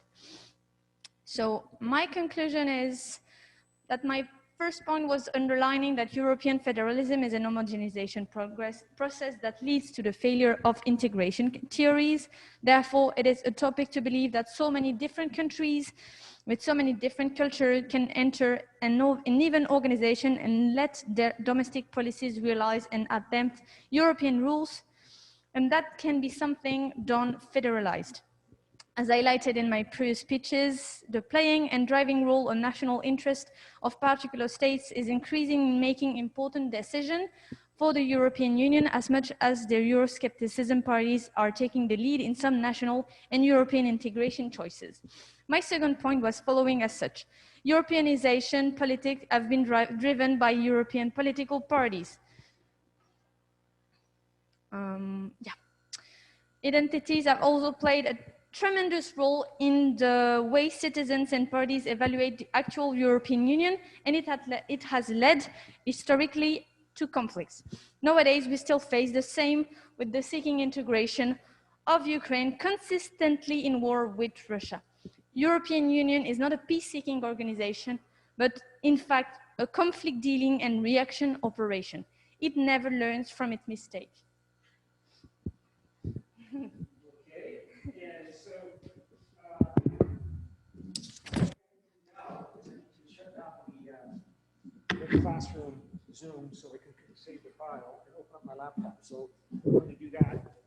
[SPEAKER 1] So my conclusion is that my first point was underlining that European federalism is an homogenization process that leads to the failure of integration theories. Therefore, it is utopic to believe that so many different countries with so many different cultures can enter an even organization and let their domestic policies realize and adapt European rules, and that can be something done federalized. As highlighted in my previous speeches, the playing and driving role of national interest of particular states is increasing in making important decisions for the European Union as much as the Euroscepticism parties are taking the lead in some national and European integration choices. My second point was following as such. Europeanization politics have been driven by European political parties. Identities have also played a tremendous role in the way citizens and parties evaluate the actual European Union, and it has led historically to conflicts. Nowadays, we still face the same with the seeking integration of Ukraine consistently in war with Russia. European Union is not a peace-seeking organization, but in fact, a conflict dealing and reaction operation. It never learns from its mistakes.
[SPEAKER 2] Okay, and so now to shut down the classroom Zoom so I can save the file and open up my laptop. So I'm going to do that.